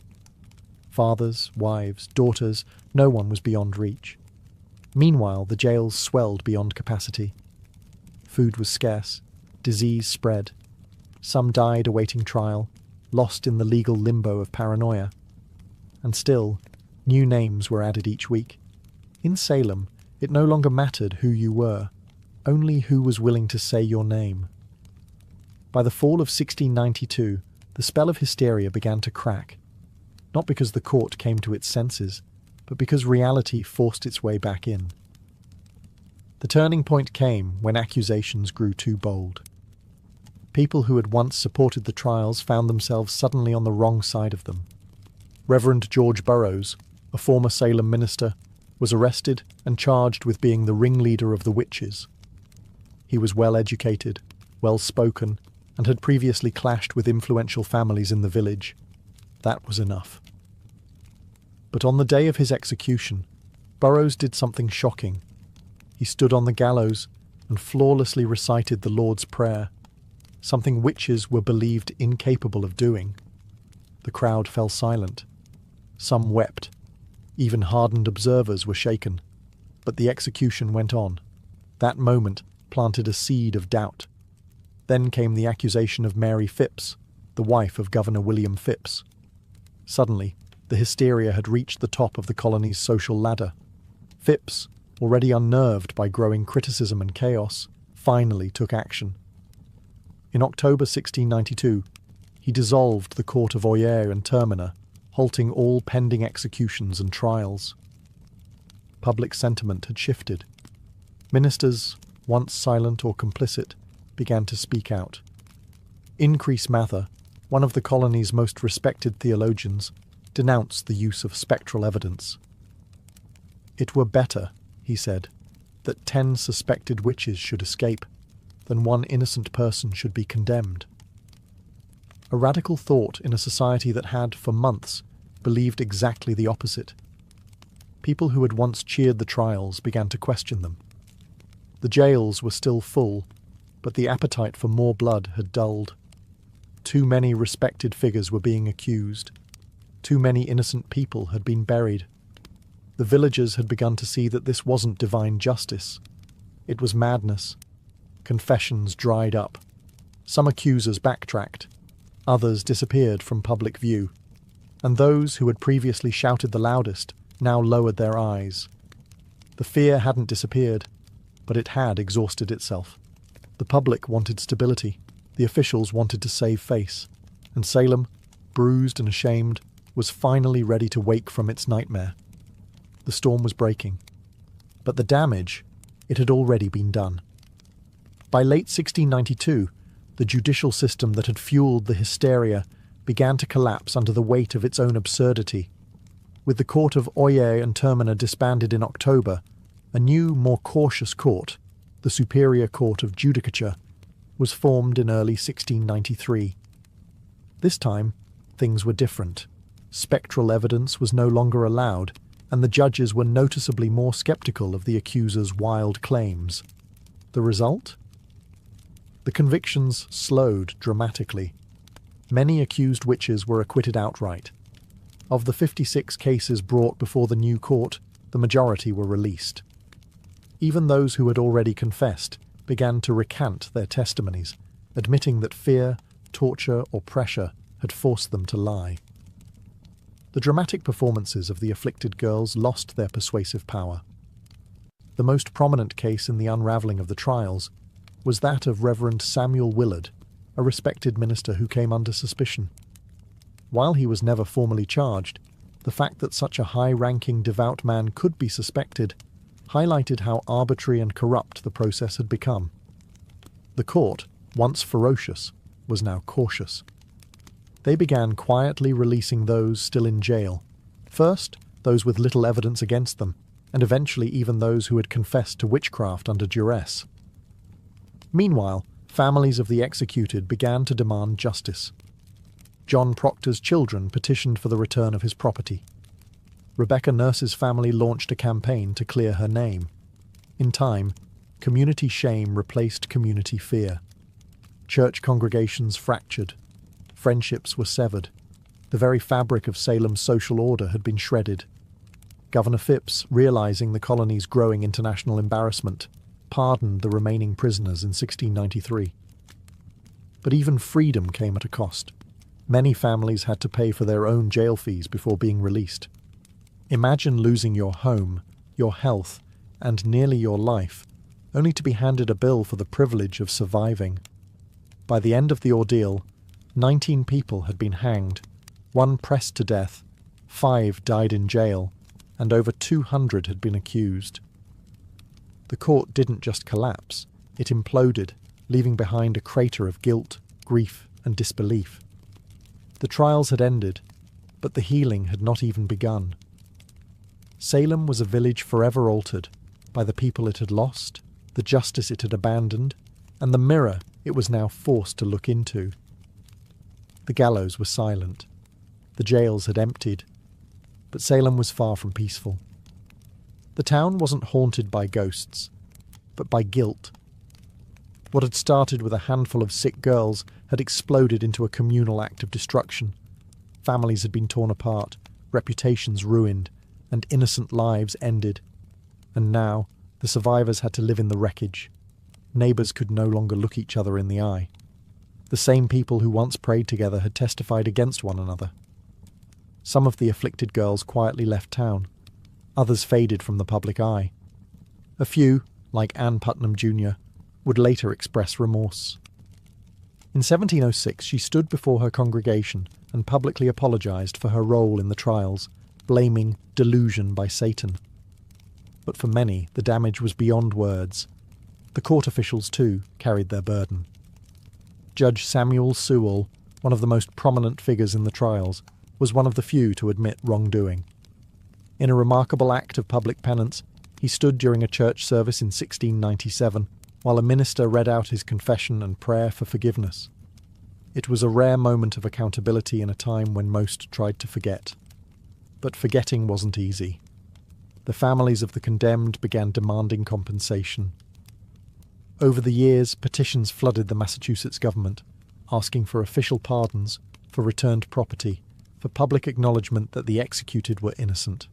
A: Fathers, wives, daughters, no one was beyond reach. Meanwhile, the jails swelled beyond capacity. Food was scarce, disease spread. Some died awaiting trial, lost in the legal limbo of paranoia. And still, new names were added each week. In Salem, it no longer mattered who you were, only who was willing to say your name. By the fall of 1692, the spell of hysteria began to crack, not because the court came to its senses, but because reality forced its way back in. The turning point came when accusations grew too bold. People who had once supported the trials found themselves suddenly on the wrong side of them. Reverend George Burroughs, a former Salem minister, was arrested and charged with being the ringleader of the witches. He was well-educated, well-spoken, and had previously clashed with influential families in the village. That was enough. But on the day of his execution, Burroughs did something shocking. He stood on the gallows and flawlessly recited the Lord's Prayer, something witches were believed incapable of doing. The crowd fell silent. Some wept. Even hardened observers were shaken. But the execution went on. That moment planted a seed of doubt. Then came the accusation of Mary Phipps, the wife of Governor William Phipps. Suddenly, the hysteria had reached the top of the colony's social ladder. Phipps, already unnerved by growing criticism and chaos, finally took action. In October 1692, he dissolved the court of Oyer and Terminer, halting all pending executions and trials. Public sentiment had shifted. Ministers, once silent or complicit, began to speak out. Increase Mather, one of the colony's most respected theologians, denounced the use of spectral evidence. "It were better," he said, "that 10 suspected witches should escape, than one innocent person should be condemned." A radical thought in a society that had, for months, believed exactly the opposite. People who had once cheered the trials began to question them. The jails were still full, but the appetite for more blood had dulled. Too many respected figures were being accused. Too many innocent people had been buried. The villagers had begun to see that this wasn't divine justice. It was madness. Confessions dried up. Some accusers backtracked. Others disappeared from public view. And those who had previously shouted the loudest now lowered their eyes. The fear hadn't disappeared, but it had exhausted itself. The public wanted stability. The officials wanted to save face. And Salem, bruised and ashamed, was finally ready to wake from its nightmare. The storm was breaking. But the damage, it had already been done. By late 1692, the judicial system that had fueled the hysteria began to collapse under the weight of its own absurdity. With the court of Oyer and Terminer disbanded in October, a new, more cautious court, the Superior Court of Judicature, was formed in early 1693. This time, things were different. Spectral evidence was no longer allowed, and the judges were noticeably more sceptical of the accuser's wild claims. The result? The convictions slowed dramatically. Many accused witches were acquitted outright. Of the 56 cases brought before the new court, the majority were released. Even those who had already confessed began to recant their testimonies, admitting that fear, torture, or pressure had forced them to lie. The dramatic performances of the afflicted girls lost their persuasive power. The most prominent case in the unravelling of the trials was that of Reverend Samuel Willard, a respected minister who came under suspicion. While he was never formally charged, the fact that such a high-ranking devout man could be suspected highlighted how arbitrary and corrupt the process had become. The court, once ferocious, was now cautious. They began quietly releasing those still in jail. First, those with little evidence against them, and eventually even those who had confessed to witchcraft under duress. Meanwhile, families of the executed began to demand justice. John Proctor's children petitioned for the return of his property. Rebecca Nurse's family launched a campaign to clear her name. In time, community shame replaced community fear. Church congregations fractured. Friendships were severed. The very fabric of Salem's social order had been shredded. Governor Phipps, realizing the colony's growing international embarrassment, pardoned the remaining prisoners in 1693. But even freedom came at a cost. Many families had to pay for their own jail fees before being released. Imagine losing your home, your health, and nearly your life, only to be handed a bill for the privilege of surviving. By the end of the ordeal, 19 people had been hanged, 1 pressed to death, 5 died in jail, and over 200 had been accused. The court didn't just collapse, it imploded, leaving behind a crater of guilt, grief, and disbelief. The trials had ended, but the healing had not even begun. Salem was a village forever altered by the people it had lost, the justice it had abandoned, and the mirror it was now forced to look into. The gallows were silent. The jails had emptied. But Salem was far from peaceful. The town wasn't haunted by ghosts, but by guilt. What had started with a handful of sick girls had exploded into a communal act of destruction. Families had been torn apart, reputations ruined, and innocent lives ended. And now, the survivors had to live in the wreckage. Neighbours could no longer look each other in the eye. The same people who once prayed together had testified against one another. Some of the afflicted girls quietly left town. Others faded from the public eye. A few, like Anne Putnam Jr., would later express remorse. In 1706 she stood before her congregation and publicly apologised for her role in the trials, blaming delusion by Satan. But for many, the damage was beyond words. The court officials, too, carried their burden. Judge Samuel Sewall, one of the most prominent figures in the trials, was one of the few to admit wrongdoing. In a remarkable act of public penance, he stood during a church service in 1697, while a minister read out his confession and prayer for forgiveness. It was a rare moment of accountability in a time when most tried to forget. But forgetting wasn't easy. The families of the condemned began demanding compensation. Over the years, petitions flooded the Massachusetts government, asking for official pardons, for returned property, for public acknowledgement that the executed were innocent.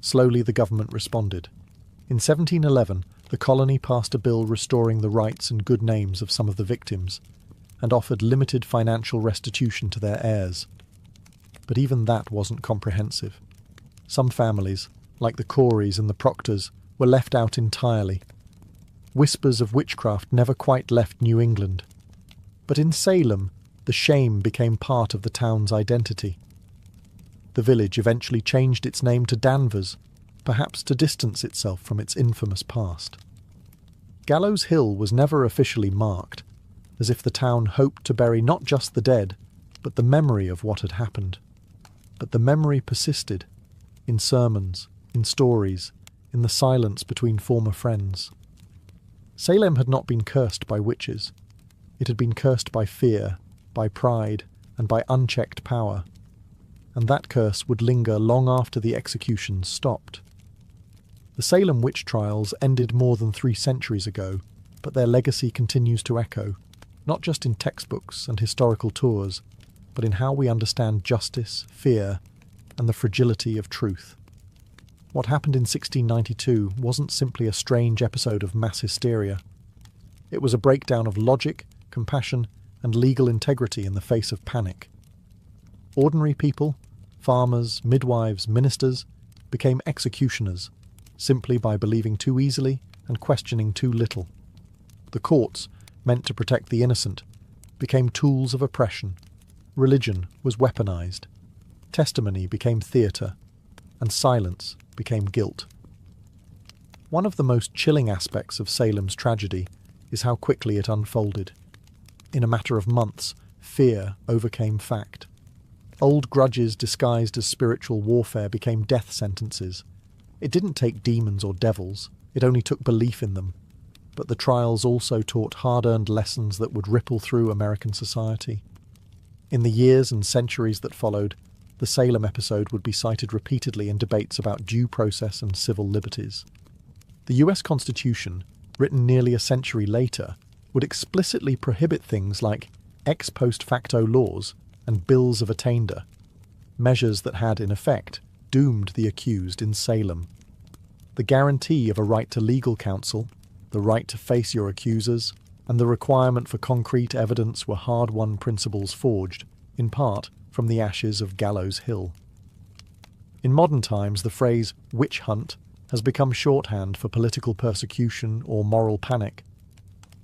A: Slowly the government responded. In 1711, the colony passed a bill restoring the rights and good names of some of the victims, and offered limited financial restitution to their heirs. But even that wasn't comprehensive. Some families, like the Coreys and the Proctors, were left out entirely. Whispers of witchcraft never quite left New England. But in Salem, the shame became part of the town's identity. The village eventually changed its name to Danvers, perhaps to distance itself from its infamous past. Gallows Hill was never officially marked, as if the town hoped to bury not just the dead, but the memory of what had happened. But the memory persisted, in sermons, in stories, in the silence between former friends. Salem had not been cursed by witches. It had been cursed by fear, by pride, and by unchecked power. And that curse would linger long after the executions stopped. The Salem witch trials ended more than 3 centuries ago, but their legacy continues to echo, not just in textbooks and historical tours, but in how we understand justice, fear, and the fragility of truth. What happened in 1692 wasn't simply a strange episode of mass hysteria. It was a breakdown of logic, compassion, and legal integrity in the face of panic. Ordinary people, farmers, midwives, ministers, became executioners, simply by believing too easily and questioning too little. The courts, meant to protect the innocent, became tools of oppression. Religion was weaponized. Testimony became theatre, and silence became guilt. One of the most chilling aspects of Salem's tragedy is how quickly it unfolded. In a matter of months, fear overcame fact. Old grudges disguised as spiritual warfare became death sentences. It didn't take demons or devils, it only took belief in them. But the trials also taught hard-earned lessons that would ripple through American society. In the years and centuries that followed, the Salem episode would be cited repeatedly in debates about due process and civil liberties. The US Constitution, written nearly a century later, would explicitly prohibit things like ex post facto laws and bills of attainder, measures that had, in effect, doomed the accused in Salem. The guarantee of a right to legal counsel, the right to face your accusers, and the requirement for concrete evidence were hard-won principles forged, in part, from the ashes of Gallows Hill. In modern times, the phrase witch hunt has become shorthand for political persecution or moral panic,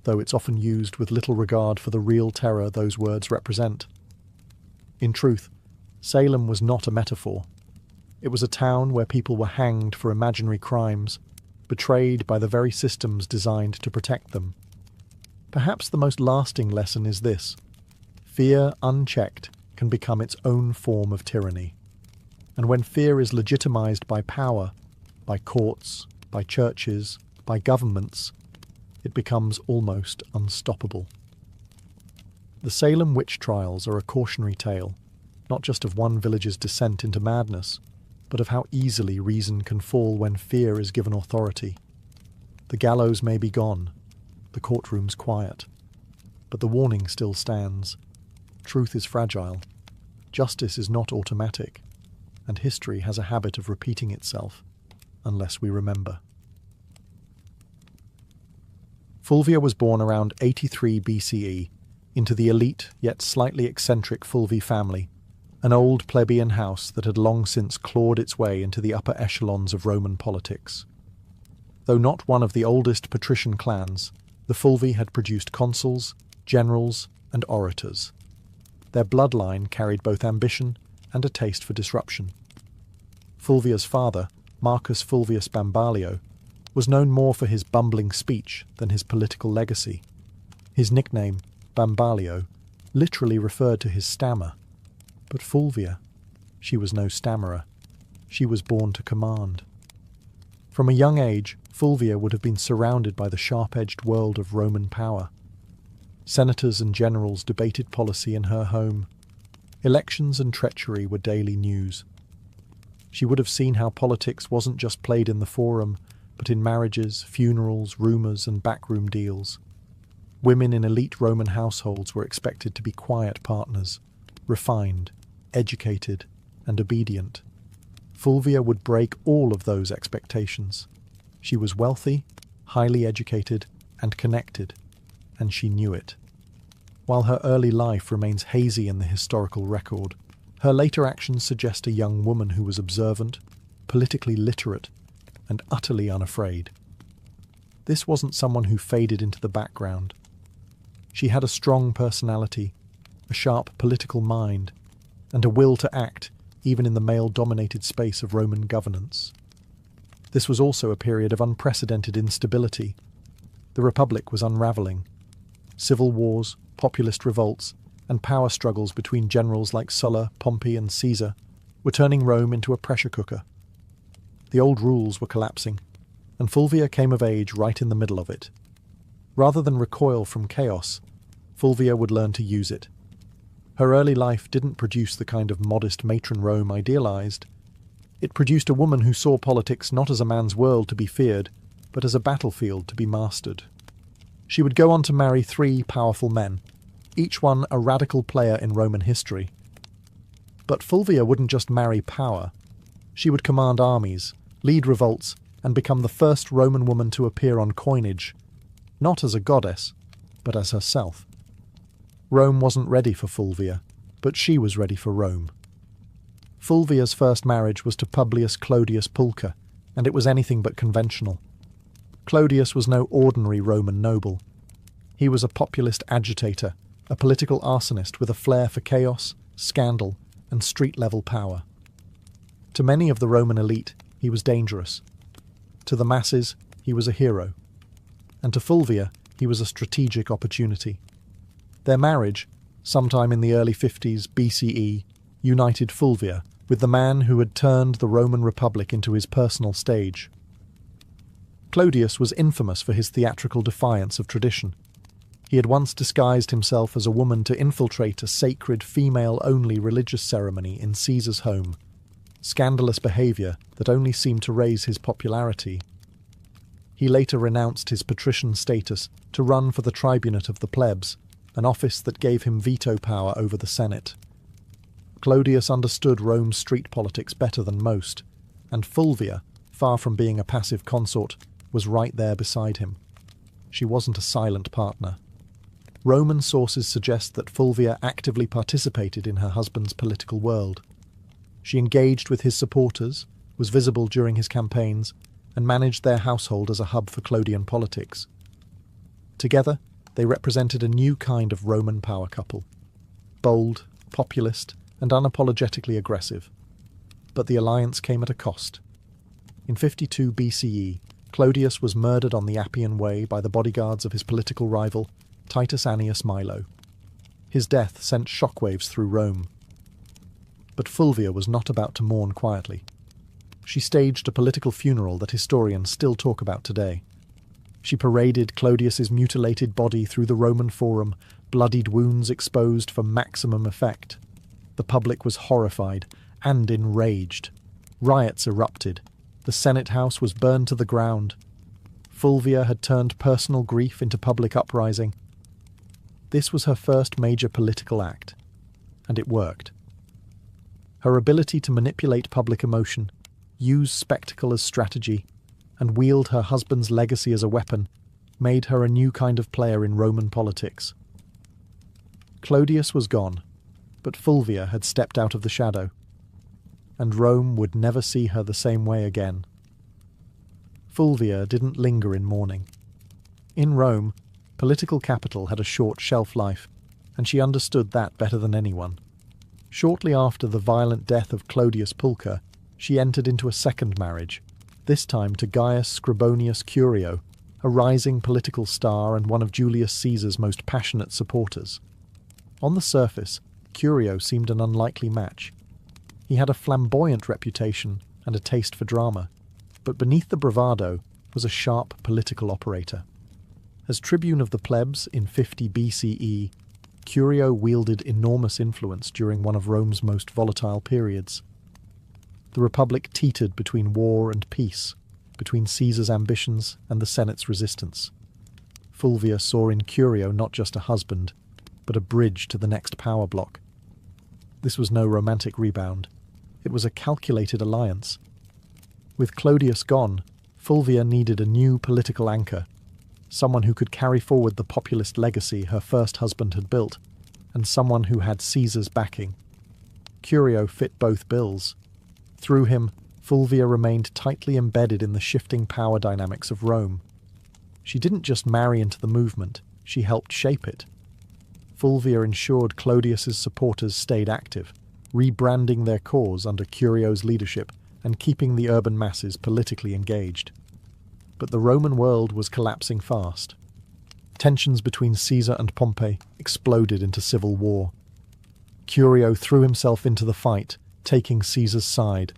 A: though it's often used with little regard for the real terror those words represent. In truth, Salem was not a metaphor. It was a town where people were hanged for imaginary crimes, betrayed by the very systems designed to protect them. Perhaps the most lasting lesson is this: fear unchecked can become its own form of tyranny. And when fear is legitimized by power, by courts, by churches, by governments, it becomes almost unstoppable. The Salem witch trials are a cautionary tale, not just of one village's descent into madness, but of how easily reason can fall when fear is given authority. The gallows may be gone, the courtroom's quiet, but the warning still stands. Truth is fragile, justice is not automatic, and history has a habit of repeating itself, unless we remember. Fulvia was born around 83 BCE into the elite yet slightly eccentric Fulvi family, an old plebeian house that had long since clawed its way into the upper echelons of Roman politics. Though not one of the oldest patrician clans, the Fulvi had produced consuls, generals, and orators. Their bloodline carried both ambition and a taste for disruption. Fulvia's father, Marcus Fulvius Bambalio, was known more for his bumbling speech than his political legacy. His nickname, Bambalio, literally referred to his stammer. But Fulvia, she was no stammerer. She was born to command. From a young age, Fulvia would have been surrounded by the sharp-edged world of Roman power. Senators and generals debated policy in her home. Elections and treachery were daily news. She would have seen how politics wasn't just played in the forum, but in marriages, funerals, rumours, and backroom deals. Women in elite Roman households were expected to be quiet partners, refined, educated, and obedient. Fulvia would break all of those expectations. She was wealthy, highly educated, and connected, and she knew it. While her early life remains hazy in the historical record, her later actions suggest a young woman who was observant, politically literate, and utterly unafraid. This wasn't someone who faded into the background. She had a strong personality, a sharp political mind, and a will to act even in the male-dominated space of Roman governance. This was also a period of unprecedented instability. The Republic was unravelling. Civil wars, populist revolts, and power struggles between generals like Sulla, Pompey, and Caesar were turning Rome into a pressure cooker. The old rules were collapsing, and Fulvia came of age right in the middle of it. Rather than recoil from chaos, Fulvia would learn to use it. Her early life didn't produce the kind of modest matron Rome idealized. It produced a woman who saw politics not as a man's world to be feared, but as a battlefield to be mastered. She would go on to marry 3 powerful men, each one a radical player in Roman history. But Fulvia wouldn't just marry power. She would command armies, lead revolts, and become the first Roman woman to appear on coinage, not as a goddess, but as herself. Rome wasn't ready for Fulvia, but she was ready for Rome. Fulvia's first marriage was to Publius Clodius Pulcher, and it was anything but conventional. Clodius was no ordinary Roman noble. He was a populist agitator, a political arsonist with a flair for chaos, scandal, and street-level power. To many of the Roman elite, he was dangerous. To the masses, he was a hero. And to Fulvia, he was a strategic opportunity. Their marriage, sometime in the early 50s BCE, united Fulvia with the man who had turned the Roman Republic into his personal stage. Clodius was infamous for his theatrical defiance of tradition. He had once disguised himself as a woman to infiltrate a sacred female-only religious ceremony in Caesar's home, scandalous behaviour that only seemed to raise his popularity. He later renounced his patrician status to run for the tribunate of the plebs, an office that gave him veto power over the Senate. Clodius understood Rome's street politics better than most, and Fulvia, far from being a passive consort, was right there beside him. She wasn't a silent partner. Roman sources suggest that Fulvia actively participated in her husband's political world. She engaged with his supporters, was visible during his campaigns, and managed their household as a hub for Clodian politics. Together, they represented a new kind of Roman power couple. Bold, populist, and unapologetically aggressive. But the alliance came at a cost. In 52 BCE, Clodius was murdered on the Appian Way by the bodyguards of his political rival, Titus Annius Milo. His death sent shockwaves through Rome. But Fulvia was not about to mourn quietly. She staged a political funeral that historians still talk about today. She paraded Clodius's mutilated body through the Roman Forum, bloodied wounds exposed for maximum effect. The public was horrified and enraged. Riots erupted. The Senate House was burned to the ground. Fulvia had turned personal grief into public uprising. This was her first major political act, and it worked. Her ability to manipulate public emotion, use spectacle as strategy, and wield her husband's legacy as a weapon made her a new kind of player in Roman politics. Clodius was gone, but Fulvia had stepped out of the shadow, and Rome would never see her the same way again. Fulvia didn't linger in mourning. In Rome, political capital had a short shelf life, and she understood that better than anyone. Shortly after the violent death of Clodius Pulcher, she entered into a second marriage, this time to Gaius Scribonius Curio, a rising political star and one of Julius Caesar's most passionate supporters. On the surface, Curio seemed an unlikely match. He had a flamboyant reputation and a taste for drama, but beneath the bravado was a sharp political operator. As tribune of the plebs in 50 BCE, Curio wielded enormous influence during one of Rome's most volatile periods. The Republic teetered between war and peace, between Caesar's ambitions and the Senate's resistance. Fulvia saw in Curio not just a husband, but a bridge to the next power block. This was no romantic rebound. It was a calculated alliance. With Clodius gone, Fulvia needed a new political anchor, someone who could carry forward the populist legacy her first husband had built, and someone who had Caesar's backing. Curio fit both bills. Through him, Fulvia remained tightly embedded in the shifting power dynamics of Rome. She didn't just marry into the movement, she helped shape it. Fulvia ensured Clodius's supporters stayed active, rebranding their cause under Curio's leadership and keeping the urban masses politically engaged. But the Roman world was collapsing fast. Tensions between Caesar and Pompey exploded into civil war. Curio threw himself into the fight, taking Caesar's side.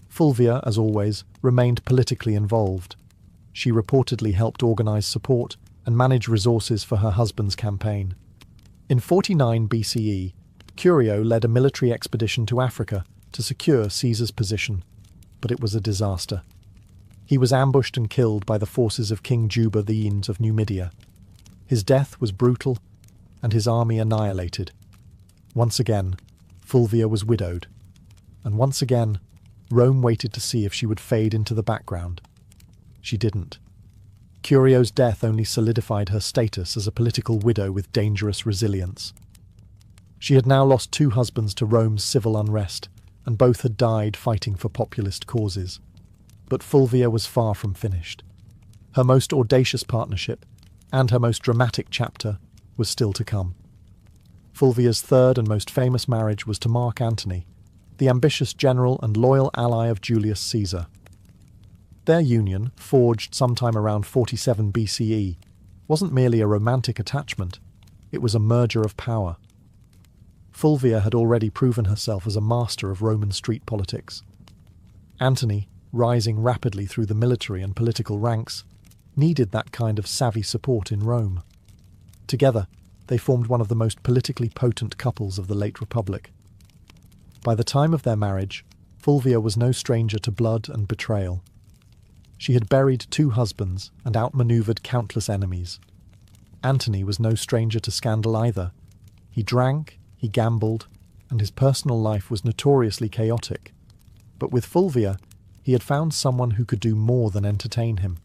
A: Fulvia, as always, remained politically involved. She reportedly helped organize support and manage resources for her husband's campaign. In 49 BCE, Curio led a military expedition to Africa to secure Caesar's position, but it was a disaster. He was ambushed and killed by the forces of King Juba the Aenes of Numidia. His death was brutal, and his army annihilated. Once again, Fulvia was widowed, and once again, Rome waited to see if she would fade into the background. She didn't. Curio's death only solidified her status as a political widow with dangerous resilience. She had now lost 2 husbands to Rome's civil unrest, and both had died fighting for populist causes. But Fulvia was far from finished. Her most audacious partnership, and her most dramatic chapter, was still to come. Fulvia's third and most famous marriage was to Mark Antony, the ambitious general and loyal ally of Julius Caesar. Their union, forged sometime around 47 BCE, wasn't merely a romantic attachment, it was a merger of power. Fulvia had already proven herself as a master of Roman street politics. Antony, rising rapidly through the military and political ranks, needed that kind of savvy support in Rome. Together, they formed one of the most politically potent couples of the late Republic. By the time of their marriage, Fulvia was no stranger to blood and betrayal. She had buried 2 husbands and outmaneuvered countless enemies. Antony was no stranger to scandal either. He drank, he gambled, and his personal life was notoriously chaotic. But with Fulvia, he had found someone who could do more than entertain him.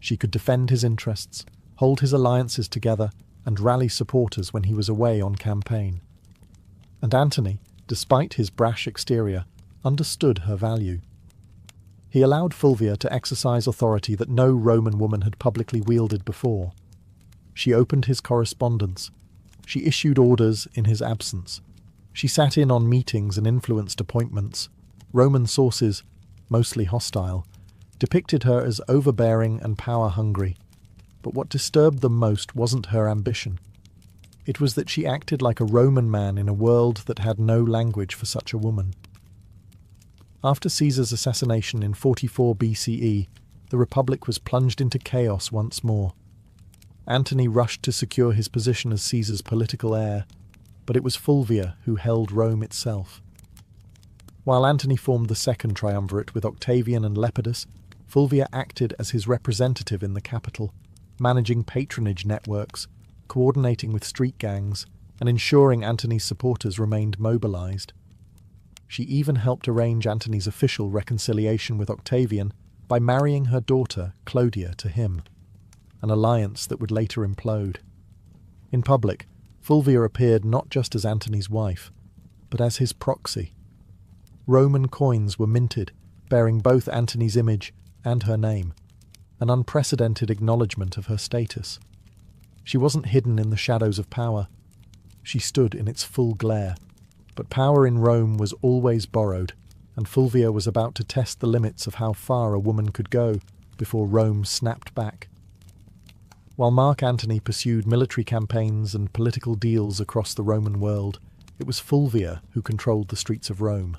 A: She could defend his interests, hold his alliances together, and rally supporters when he was away on campaign. And Antony, despite his brash exterior, understood her value. He allowed Fulvia to exercise authority that no Roman woman had publicly wielded before. She opened his correspondence. She issued orders in his absence. She sat in on meetings and influenced appointments. Roman sources, mostly hostile, depicted her as overbearing and power-hungry. But what disturbed them most wasn't her ambition. It was that she acted like a Roman man in a world that had no language for such a woman. After Caesar's assassination in 44 BCE, the Republic was plunged into chaos once more. Antony rushed to secure his position as Caesar's political heir, but it was Fulvia who held Rome itself. While Antony formed the second triumvirate with Octavian and Lepidus, Fulvia acted as his representative in the capital, managing patronage networks, coordinating with street gangs, and ensuring Antony's supporters remained mobilized. She even helped arrange Antony's official reconciliation with Octavian by marrying her daughter, Clodia, to him, an alliance that would later implode. In public, Fulvia appeared not just as Antony's wife, but as his proxy. Roman coins were minted, bearing both Antony's image and her name, an unprecedented acknowledgement of her status. She wasn't hidden in the shadows of power. She stood in its full glare. But power in Rome was always borrowed, and Fulvia was about to test the limits of how far a woman could go before Rome snapped back. While Mark Antony pursued military campaigns and political deals across the Roman world, it was Fulvia who controlled the streets of Rome.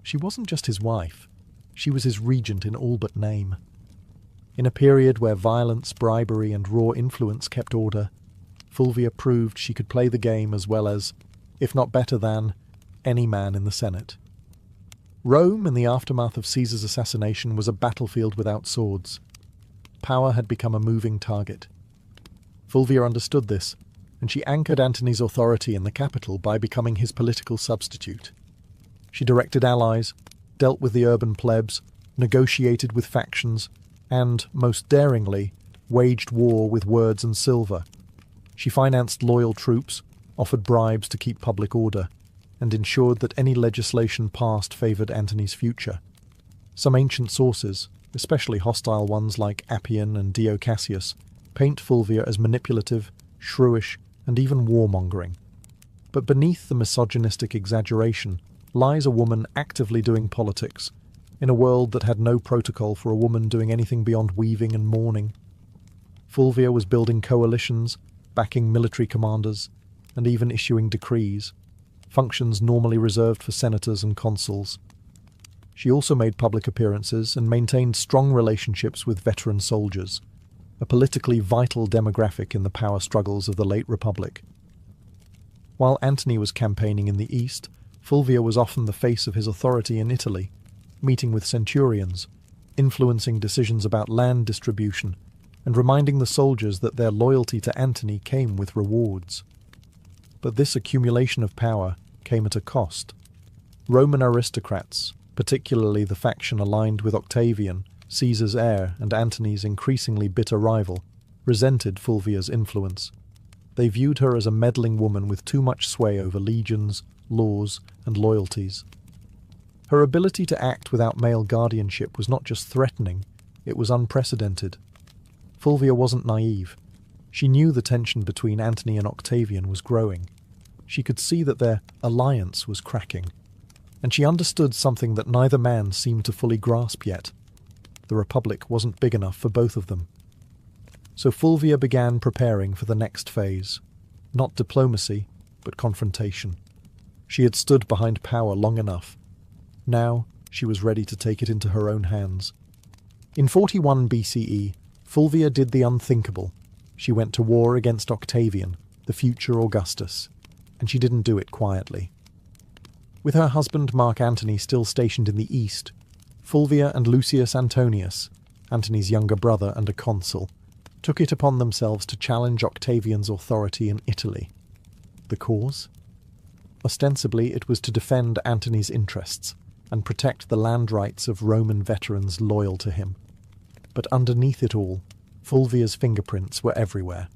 A: She wasn't just his wife, she was his regent in all but name. In a period where violence, bribery, and raw influence kept order, Fulvia proved she could play the game as well as, if not better than, any man in the Senate. Rome, in the aftermath of Caesar's assassination, was a battlefield without swords. Power had become a moving target. Fulvia understood this, and she anchored Antony's authority in the capital by becoming his political substitute. She directed allies, dealt with the urban plebs, negotiated with factions, and, most daringly, waged war with words and silver. She financed loyal troops, offered bribes to keep public order, and ensured that any legislation passed favoured Antony's future. Some ancient sources, especially hostile ones like Appian and Dio Cassius, paint Fulvia as manipulative, shrewish, and even warmongering. But beneath the misogynistic exaggeration lies a woman actively doing politics, in a world that had no protocol for a woman doing anything beyond weaving and mourning. Fulvia was building coalitions, backing military commanders, and even issuing decrees, functions normally reserved for senators and consuls. She also made public appearances and maintained strong relationships with veteran soldiers, a politically vital demographic in the power struggles of the late Republic. While Antony was campaigning in the east, Fulvia was often the face of his authority in Italy, meeting with centurions, influencing decisions about land distribution, and reminding the soldiers that their loyalty to Antony came with rewards. But this accumulation of power came at a cost. Roman aristocrats, particularly the faction aligned with Octavian, Caesar's heir and Antony's increasingly bitter rival, resented Fulvia's influence. They viewed her as a meddling woman with too much sway over legions, laws, and loyalties. Her ability to act without male guardianship was not just threatening, it was unprecedented. Fulvia wasn't naive. She knew the tension between Antony and Octavian was growing. She could see that their alliance was cracking. And she understood something that neither man seemed to fully grasp yet. The Republic wasn't big enough for both of them. So Fulvia began preparing for the next phase. Not diplomacy, but confrontation. She had stood behind power long enough. Now she was ready to take it into her own hands. In 41 BCE, Fulvia did the unthinkable. She went to war against Octavian, the future Augustus, and she didn't do it quietly. With her husband Mark Antony still stationed in the east, Fulvia and Lucius Antonius, Antony's younger brother and a consul, took it upon themselves to challenge Octavian's authority in Italy. The cause? Ostensibly, it was to defend Antony's interests and protect the land rights of Roman veterans loyal to him. But underneath it all, Fulvia's fingerprints were everywhere.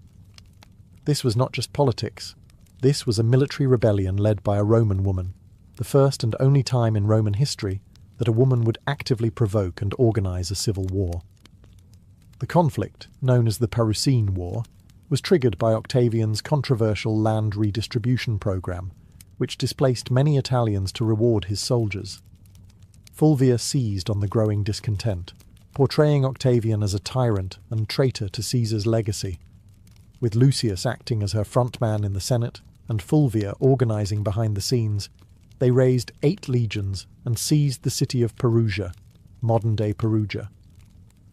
A: This was not just politics. This was a military rebellion led by a Roman woman, the first and only time in Roman history that a woman would actively provoke and organize a civil war. The conflict, known as the Parucine War, was triggered by Octavian's controversial land redistribution program, which displaced many Italians to reward his soldiers. Fulvia seized on the growing discontent, portraying Octavian as a tyrant and traitor to Caesar's legacy. With Lucius acting as her frontman in the Senate and Fulvia organizing behind the scenes, They raised 8 legions and seized the city of Perugia, modern-day Perugia.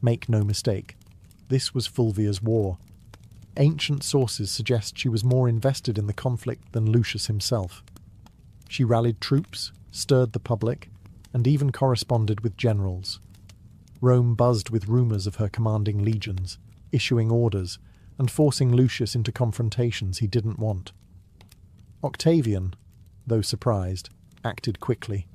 A: Make no mistake, this was Fulvia's war. Ancient sources suggest she was more invested in the conflict than Lucius himself. She rallied troops, stirred the public, and even corresponded with generals. Rome buzzed with rumours of her commanding legions, issuing orders, and forcing Lucius into confrontations he didn't want. Octavian, though surprised, acted quickly.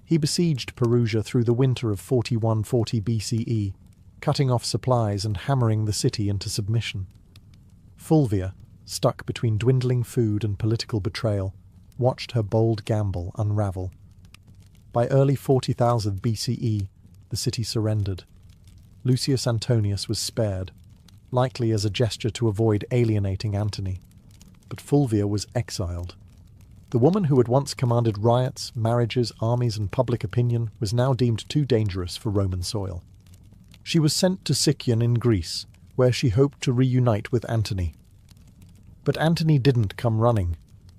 A: He besieged Perugia through the winter of 4140 BCE, cutting off supplies and hammering the city into submission. Fulvia, stuck between dwindling food and political betrayal, watched her bold gamble unravel. By early 40,000 BCE, the city surrendered. Lucius Antonius was spared, likely as a gesture to avoid alienating Antony. But Fulvia was exiled. The woman who had once commanded riots, marriages, armies, and public opinion was now deemed too dangerous for Roman soil. She was sent to Sicyon in Greece, where she hoped to reunite with Antony. But Antony didn't come running.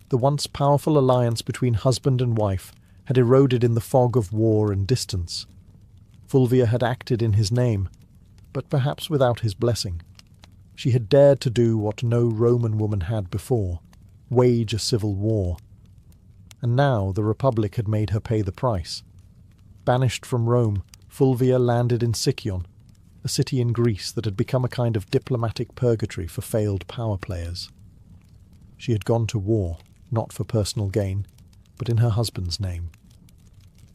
A: The once powerful alliance between husband and wife had eroded in the fog of war and distance. Fulvia had acted in his name, but perhaps without his blessing. She had dared to do what no Roman woman had before, wage a civil war. And now the Republic had made her pay the price. Banished from Rome, Fulvia landed in Sicyon, a city in Greece that had become a kind of diplomatic purgatory for failed power players. She had gone to war, not for personal gain, but in her husband's name.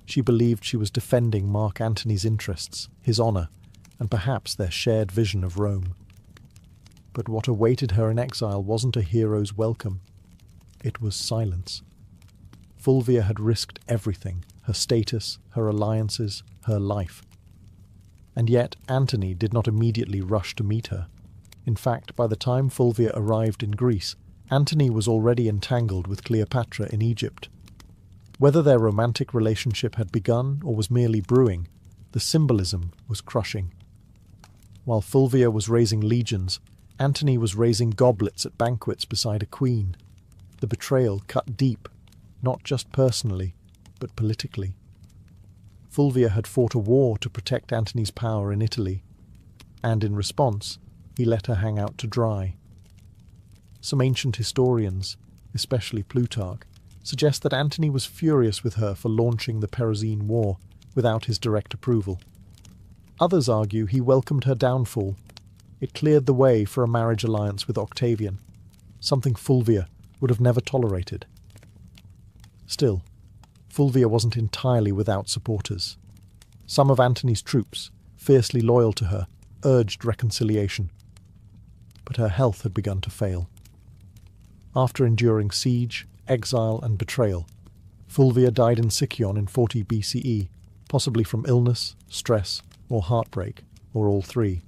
A: She believed she was defending Mark Antony's interests, his honour, and perhaps their shared vision of Rome. But what awaited her in exile wasn't a hero's welcome. It was silence. Fulvia had risked everything, her status, her alliances, her life. And yet Antony did not immediately rush to meet her. In fact, by the time Fulvia arrived in Greece, Antony was already entangled with Cleopatra in Egypt. Whether their romantic relationship had begun or was merely brewing, the symbolism was crushing. While Fulvia was raising legions, Antony was raising goblets at banquets beside a queen. The betrayal cut deep, not just personally, but politically. Fulvia had fought a war to protect Antony's power in Italy, and in response, he let her hang out to dry. Some ancient historians, especially Plutarch, suggest that Antony was furious with her for launching the Perusian War without his direct approval. Others argue he welcomed her downfall. It cleared the way for a marriage alliance with Octavian, something Fulvia would have never tolerated. Still, Fulvia wasn't entirely without supporters. Some of Antony's troops, fiercely loyal to her, urged reconciliation. But her health had begun to fail. After enduring siege, exile, and betrayal, Fulvia died in Sicyon in 40 BCE, possibly from illness, stress, or heartbreak, or all three.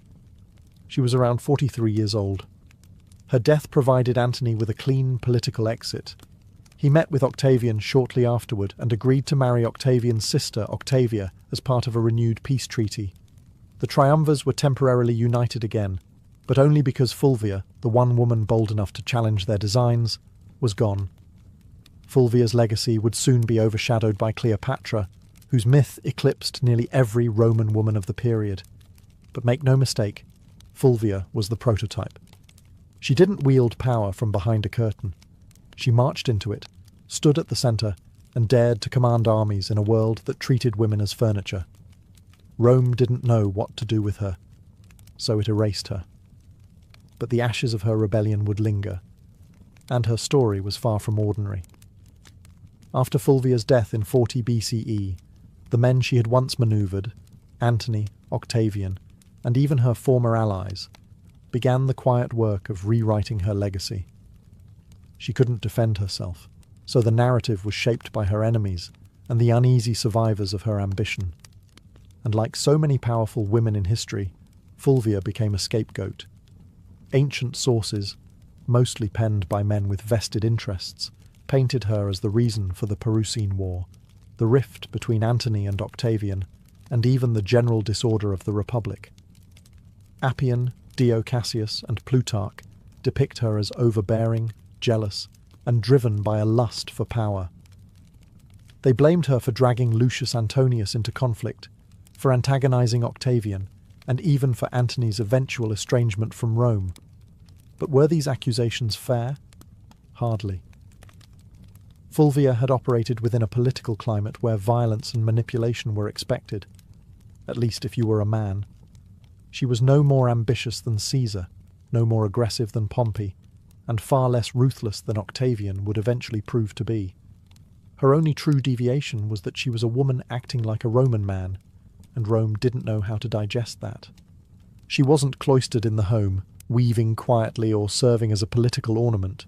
A: She was around 43 years old. Her death provided Antony with a clean political exit. He met with Octavian shortly afterward and agreed to marry Octavian's sister, Octavia, as part of a renewed peace treaty. The triumvirs were temporarily united again, but only because Fulvia, the one woman bold enough to challenge their designs, was gone. Fulvia's legacy would soon be overshadowed by Cleopatra, whose myth eclipsed nearly every Roman woman of the period. But make no mistake, Fulvia was the prototype. She didn't wield power from behind a curtain. She marched into it, stood at the centre, and dared to command armies in a world that treated women as furniture. Rome didn't know what to do with her, so it erased her. But the ashes of her rebellion would linger, and her story was far from ordinary. After Fulvia's death in 40 BCE, the men she had once manoeuvred, Antony, Octavian, and even her former allies, began the quiet work of rewriting her legacy. She couldn't defend herself, so the narrative was shaped by her enemies and the uneasy survivors of her ambition. And like so many powerful women in history, Fulvia became a scapegoat. Ancient sources, mostly penned by men with vested interests, painted her as the reason for the Perusian War, the rift between Antony and Octavian, and even the general disorder of the Republic. Appian, Dio Cassius, and Plutarch depict her as overbearing, jealous, and driven by a lust for power. They blamed her for dragging Lucius Antonius into conflict, for antagonizing Octavian, and even for Antony's eventual estrangement from Rome. But were these accusations fair? Hardly. Fulvia had operated within a political climate where violence and manipulation were expected, at least if you were a man. She was no more ambitious than Caesar, no more aggressive than Pompey, and far less ruthless than Octavian would eventually prove to be. Her only true deviation was that she was a woman acting like a Roman man, and Rome didn't know how to digest that. She wasn't cloistered in the home, weaving quietly or serving as a political ornament.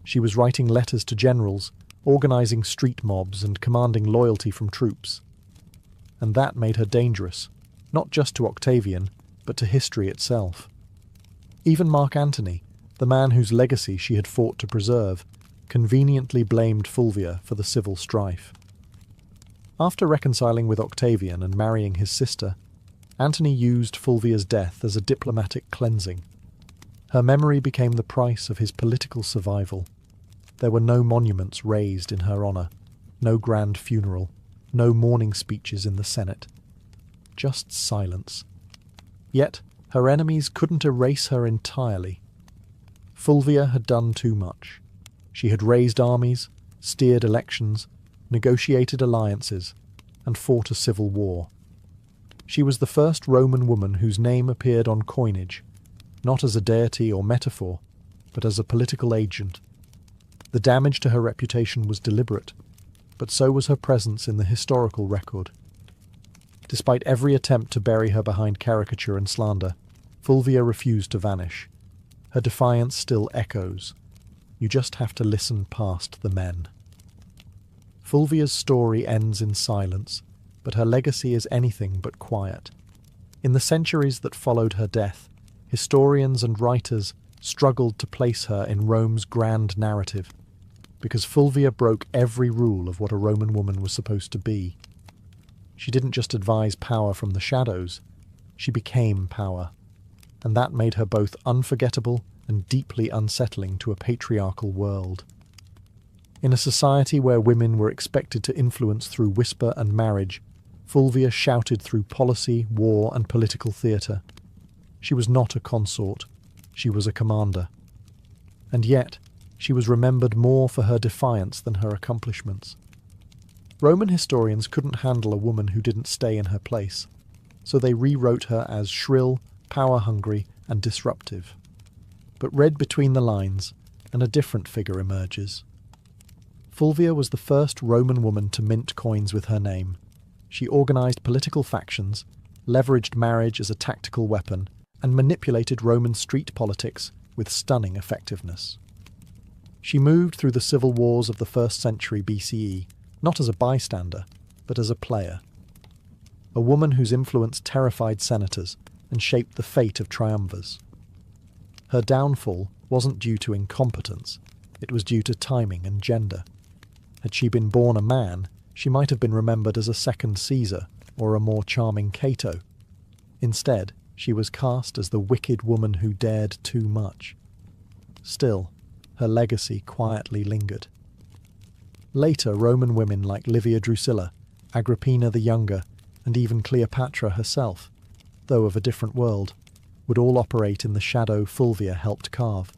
A: She was writing letters to generals, organising street mobs and commanding loyalty from troops. And that made her dangerous, not just to Octavian, but to history itself. Even Mark Antony, the man whose legacy she had fought to preserve, conveniently blamed Fulvia for the civil strife. After reconciling with Octavian and marrying his sister, Antony used Fulvia's death as a diplomatic cleansing. Her memory became the price of his political survival. There were no monuments raised in her honour, no grand funeral, no mourning speeches in the Senate. Just silence. Yet her enemies couldn't erase her entirely. Fulvia had done too much. She had raised armies, steered elections, negotiated alliances, and fought a civil war. She was the first Roman woman whose name appeared on coinage, not as a deity or metaphor, but as a political agent. The damage to her reputation was deliberate, but so was her presence in the historical record. Despite every attempt to bury her behind caricature and slander, Fulvia refused to vanish. Her defiance still echoes. You just have to listen past the men. Fulvia's story ends in silence, but her legacy is anything but quiet. In the centuries that followed her death, historians and writers struggled to place her in Rome's grand narrative, because Fulvia broke every rule of what a Roman woman was supposed to be. She didn't just advise power from the shadows, she became power, and that made her both unforgettable and deeply unsettling to a patriarchal world. In a society where women were expected to influence through whisper and marriage, Fulvia shouted through policy, war, and political theatre. She was not a consort, she was a commander. And yet, she was remembered more for her defiance than her accomplishments. Roman historians couldn't handle a woman who didn't stay in her place, so they rewrote her as shrill, power-hungry, and disruptive. But read between the lines, and a different figure emerges. Fulvia was the first Roman woman to mint coins with her name. She organised political factions, leveraged marriage as a tactical weapon, and manipulated Roman street politics with stunning effectiveness. She moved through the civil wars of the 1st century BCE, not as a bystander, but as a player. A woman whose influence terrified senators and shaped the fate of triumvirs. Her downfall wasn't due to incompetence, it was due to timing and gender. Had she been born a man, she might have been remembered as a second Caesar or a more charming Cato. Instead, she was cast as the wicked woman who dared too much. Still, her legacy quietly lingered. Later, Roman women like Livia Drusilla, Agrippina the Younger, and even Cleopatra herself, though of a different world, would all operate in the shadow Fulvia helped carve.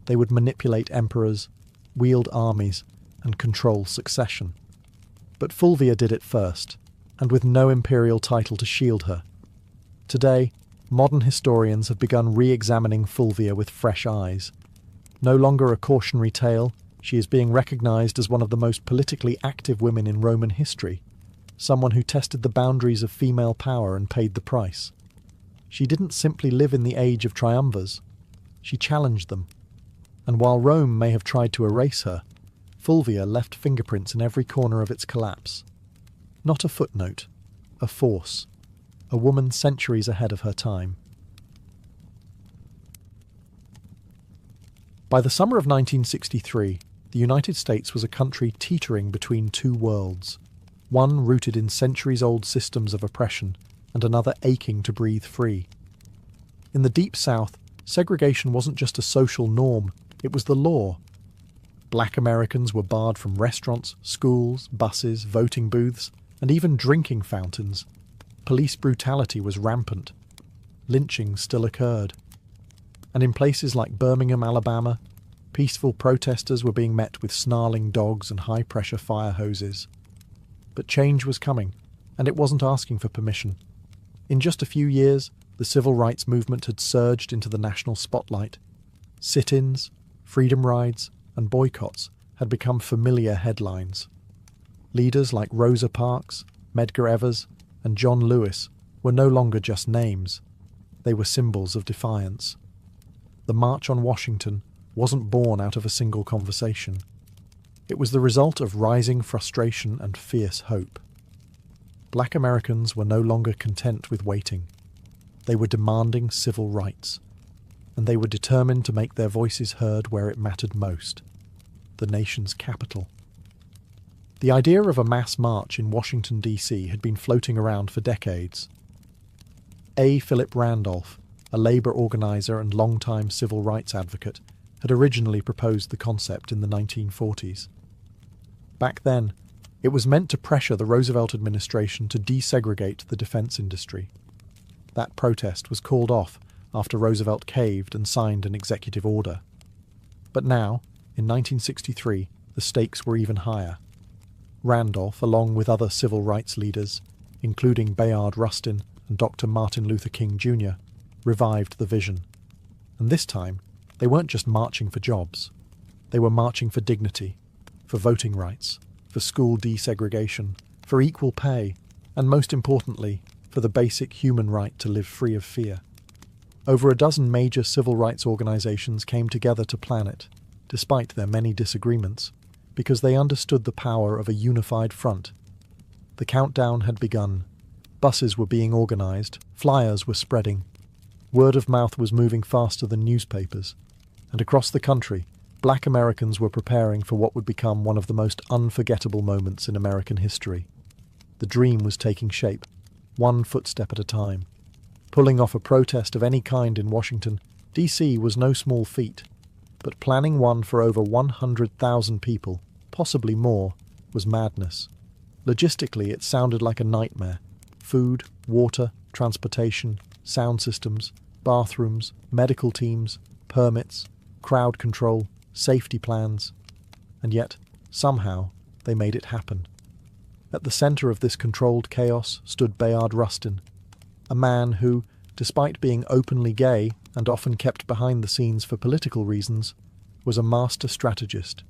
A: They would manipulate emperors, wield armies, and control succession. But Fulvia did it first, and with no imperial title to shield her. Today, modern historians have begun re-examining Fulvia with fresh eyes. No longer a cautionary tale, she is being recognised as one of the most politically active women in Roman history, someone who tested the boundaries of female power and paid the price. She didn't simply live in the age of triumvirs, she challenged them. And while Rome may have tried to erase her, Fulvia left fingerprints in every corner of its collapse. Not a footnote, a force, a woman centuries ahead of her time. By the summer of 1963, the United States was a country teetering between two worlds, one rooted in centuries-old systems of oppression and another aching to breathe free. In the Deep South, segregation wasn't just a social norm, it was the law. Black Americans were barred from restaurants, schools, buses, voting booths, and even drinking fountains. Police brutality was rampant. Lynching still occurred. And in places like Birmingham, Alabama, peaceful protesters were being met with snarling dogs and high-pressure fire hoses. But change was coming, and it wasn't asking for permission. In just a few years, the civil rights movement had surged into the national spotlight. Sit-ins, freedom rides, and boycotts had become familiar headlines. Leaders like Rosa Parks, Medgar Evers, and John Lewis were no longer just names. They were symbols of defiance. The March on Washington wasn't born out of a single conversation. It was the result of rising frustration and fierce hope. Black Americans were no longer content with waiting. They were demanding civil rights, and they were determined to make their voices heard where it mattered most, the nation's capital. The idea of a mass march in Washington, D.C. had been floating around for decades. A. Philip Randolph, a labor organizer and longtime civil rights advocate, had originally proposed the concept in the 1940s. Back then, it was meant to pressure the Roosevelt administration to desegregate the defense industry. That protest was called off after Roosevelt caved and signed an executive order. But now, in 1963, the stakes were even higher. Randolph, along with other civil rights leaders, including Bayard Rustin and Dr. Martin Luther King Jr., revived the vision. And this time, they weren't just marching for jobs. They were marching for dignity, for voting rights, for school desegregation, for equal pay, and most importantly, for the basic human right to live free of fear. Over a dozen major civil rights organizations came together to plan it, despite their many disagreements, because they understood the power of a unified front. The countdown had begun. Buses were being organized, flyers were spreading. Word of mouth was moving faster than newspapers, and across the country, Black Americans were preparing for what would become one of the most unforgettable moments in American history. The dream was taking shape, one footstep at a time. Pulling off a protest of any kind in Washington, D.C. was no small feat, but planning one for over 100,000 people, possibly more, was madness. Logistically, it sounded like a nightmare. Food, water, transportation, sound systems, bathrooms, medical teams, permits, crowd control, safety plans. And yet, somehow, they made it happen. At the centre of this controlled chaos stood Bayard Rustin, a man who, despite being openly gay and often kept behind the scenes for political reasons, was a master strategist.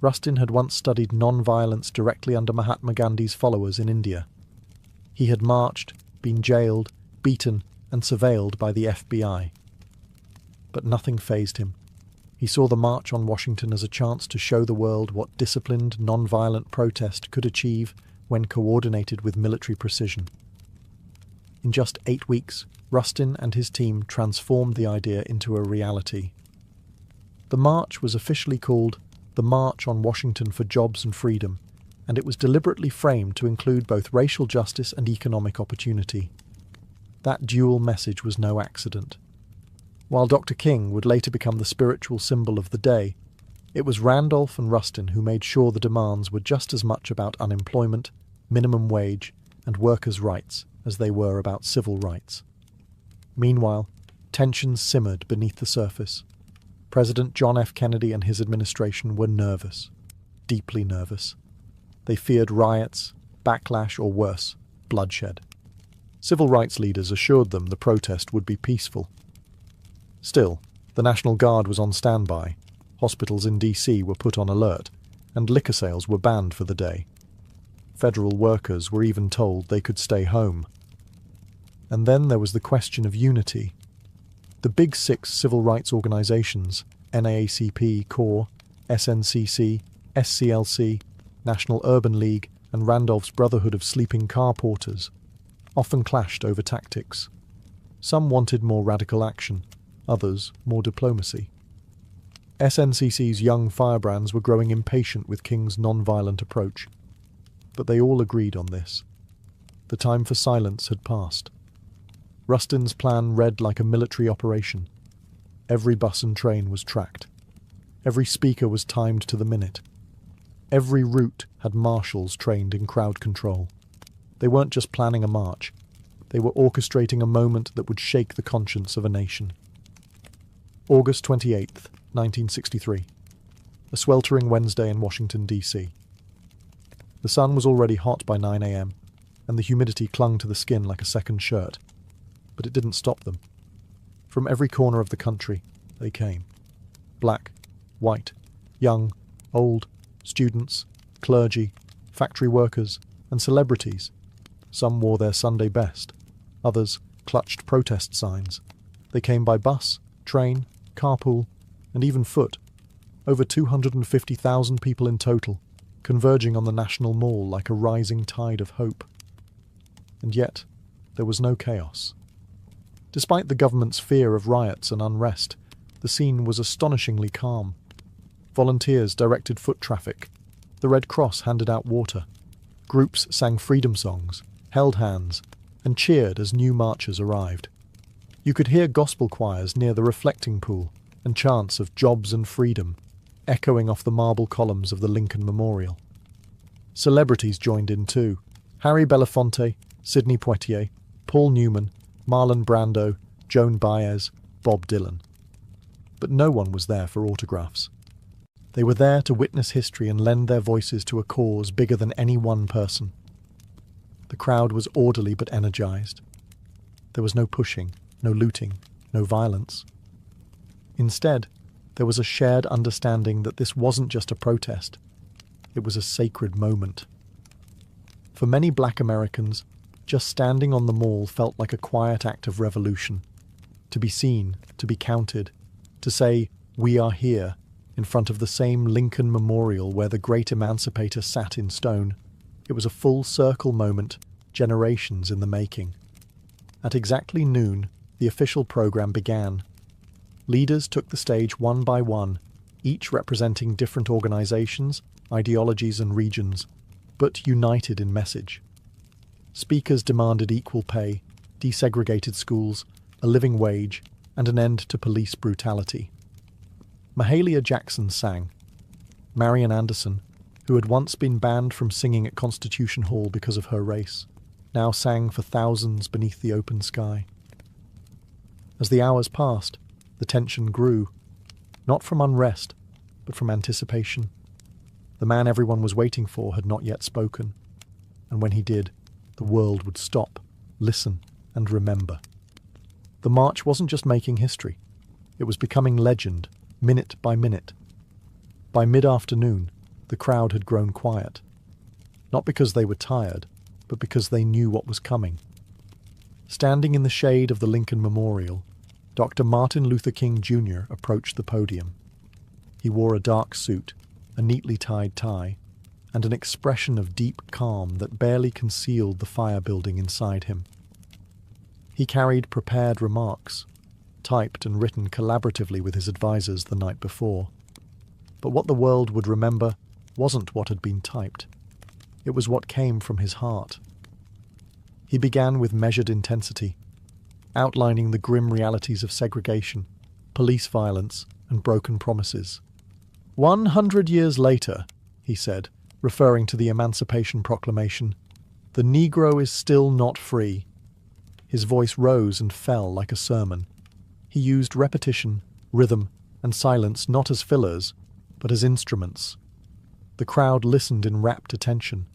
A: Rustin had once studied non-violence directly under Mahatma Gandhi's followers in India. He had marched, been jailed, beaten, and surveilled by the FBI. But nothing fazed him. He saw the March on Washington as a chance to show the world what disciplined, non-violent protest could achieve when coordinated with military precision. In just 8 weeks, Rustin and his team transformed the idea into a reality. The march was officially called the March on Washington for Jobs and Freedom, and it was deliberately framed to include both racial justice and economic opportunity. That dual message was no accident. While Dr. King would later become the spiritual symbol of the day, it was Randolph and Rustin who made sure the demands were just as much about unemployment, minimum wage, and workers' rights as they were about civil rights. Meanwhile, tensions simmered beneath the surface. President John F. Kennedy and his administration were nervous, deeply nervous. They feared riots, backlash, or worse, bloodshed. Civil rights leaders assured them the protest would be peaceful. Still, the National Guard was on standby, hospitals in D.C. were put on alert, and liquor sales were banned for the day. Federal workers were even told they could stay home. And then there was the question of unity. The Big Six civil rights organizations, NAACP, CORE, SNCC, SCLC, National Urban League, and Randolph's Brotherhood of Sleeping Car Porters, often clashed over tactics. Some wanted more radical action, others more diplomacy. SNCC's young firebrands were growing impatient with King's non-violent approach, but they all agreed on this. The time for silence had passed. Rustin's plan read like a military operation. Every bus and train was tracked. Every speaker was timed to the minute. Every route had marshals trained in crowd control. They weren't just planning a march. They were orchestrating a moment that would shake the conscience of a nation. August 28th, 1963. A sweltering Wednesday in Washington, D.C. The sun was already hot by 9 a.m., and the humidity clung to the skin like a second shirt. But it didn't stop them. From every corner of the country, they came. Black, white, young, old, students, clergy, factory workers, and celebrities. Some wore their Sunday best. Others clutched protest signs. They came by bus, train, carpool, and even foot. Over 250,000 people in total, converging on the National Mall like a rising tide of hope. And yet, there was no chaos. Despite the government's fear of riots and unrest, the scene was astonishingly calm. Volunteers directed foot traffic. The Red Cross handed out water. Groups sang freedom songs, held hands, and cheered as new marchers arrived. You could hear gospel choirs near the reflecting pool and chants of jobs and freedom echoing off the marble columns of the Lincoln Memorial. Celebrities joined in too. Harry Belafonte, Sidney Poitier, Paul Newman, Marlon Brando, Joan Baez, Bob Dylan. But no one was there for autographs. They were there to witness history and lend their voices to a cause bigger than any one person. The crowd was orderly but energized. There was no pushing, no looting, no violence. Instead, there was a shared understanding that this wasn't just a protest. It was a sacred moment. For many Black Americans, just standing on the mall felt like a quiet act of revolution. To be seen, to be counted, to say, "We are here," in front of the same Lincoln Memorial where the great emancipator sat in stone. It was a full circle moment, generations in the making. At exactly noon, the official program began. Leaders took the stage one by one, each representing different organizations, ideologies and regions, but united in message. Speakers demanded equal pay, desegregated schools, a living wage, and an end to police brutality. Mahalia Jackson sang. Marian Anderson, who had once been banned from singing at Constitution Hall because of her race, now sang for thousands beneath the open sky. As the hours passed, the tension grew, not from unrest, but from anticipation. The man everyone was waiting for had not yet spoken, and when he did, the world would stop, listen, and remember. The march wasn't just making history. It was becoming legend, minute by minute. By mid-afternoon, the crowd had grown quiet. Not because they were tired, but because they knew what was coming. Standing in the shade of the Lincoln Memorial, Dr. Martin Luther King Jr. approached the podium. He wore a dark suit, a neatly tied tie, and an expression of deep calm that barely concealed the fire building inside him. He carried prepared remarks, typed and written collaboratively with his advisors the night before. But what the world would remember wasn't what had been typed. It was what came from his heart. He began with measured intensity, outlining the grim realities of segregation, police violence, and broken promises. 100 years later, he said, referring to the Emancipation Proclamation, the Negro is still not free. His voice rose and fell like a sermon. He used repetition, rhythm, and silence not as fillers, but as instruments. The crowd listened in rapt attention,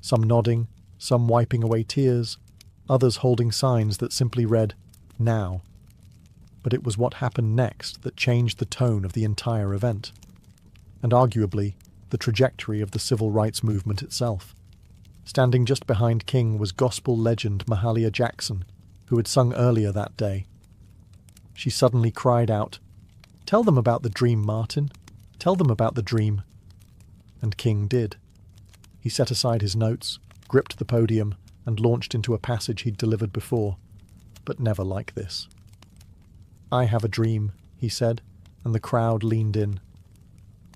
A: some nodding, some wiping away tears, others holding signs that simply read, "Now." But it was what happened next that changed the tone of the entire event, and arguably the trajectory of the civil rights movement itself. Standing just behind King was gospel legend Mahalia Jackson, who had sung earlier that day. She suddenly cried out, "Tell them about the dream, Martin. Tell them about the dream." And King did. He set aside his notes, gripped the podium, and launched into a passage he'd delivered before, but never like this. "I have a dream," he said, and the crowd leaned in.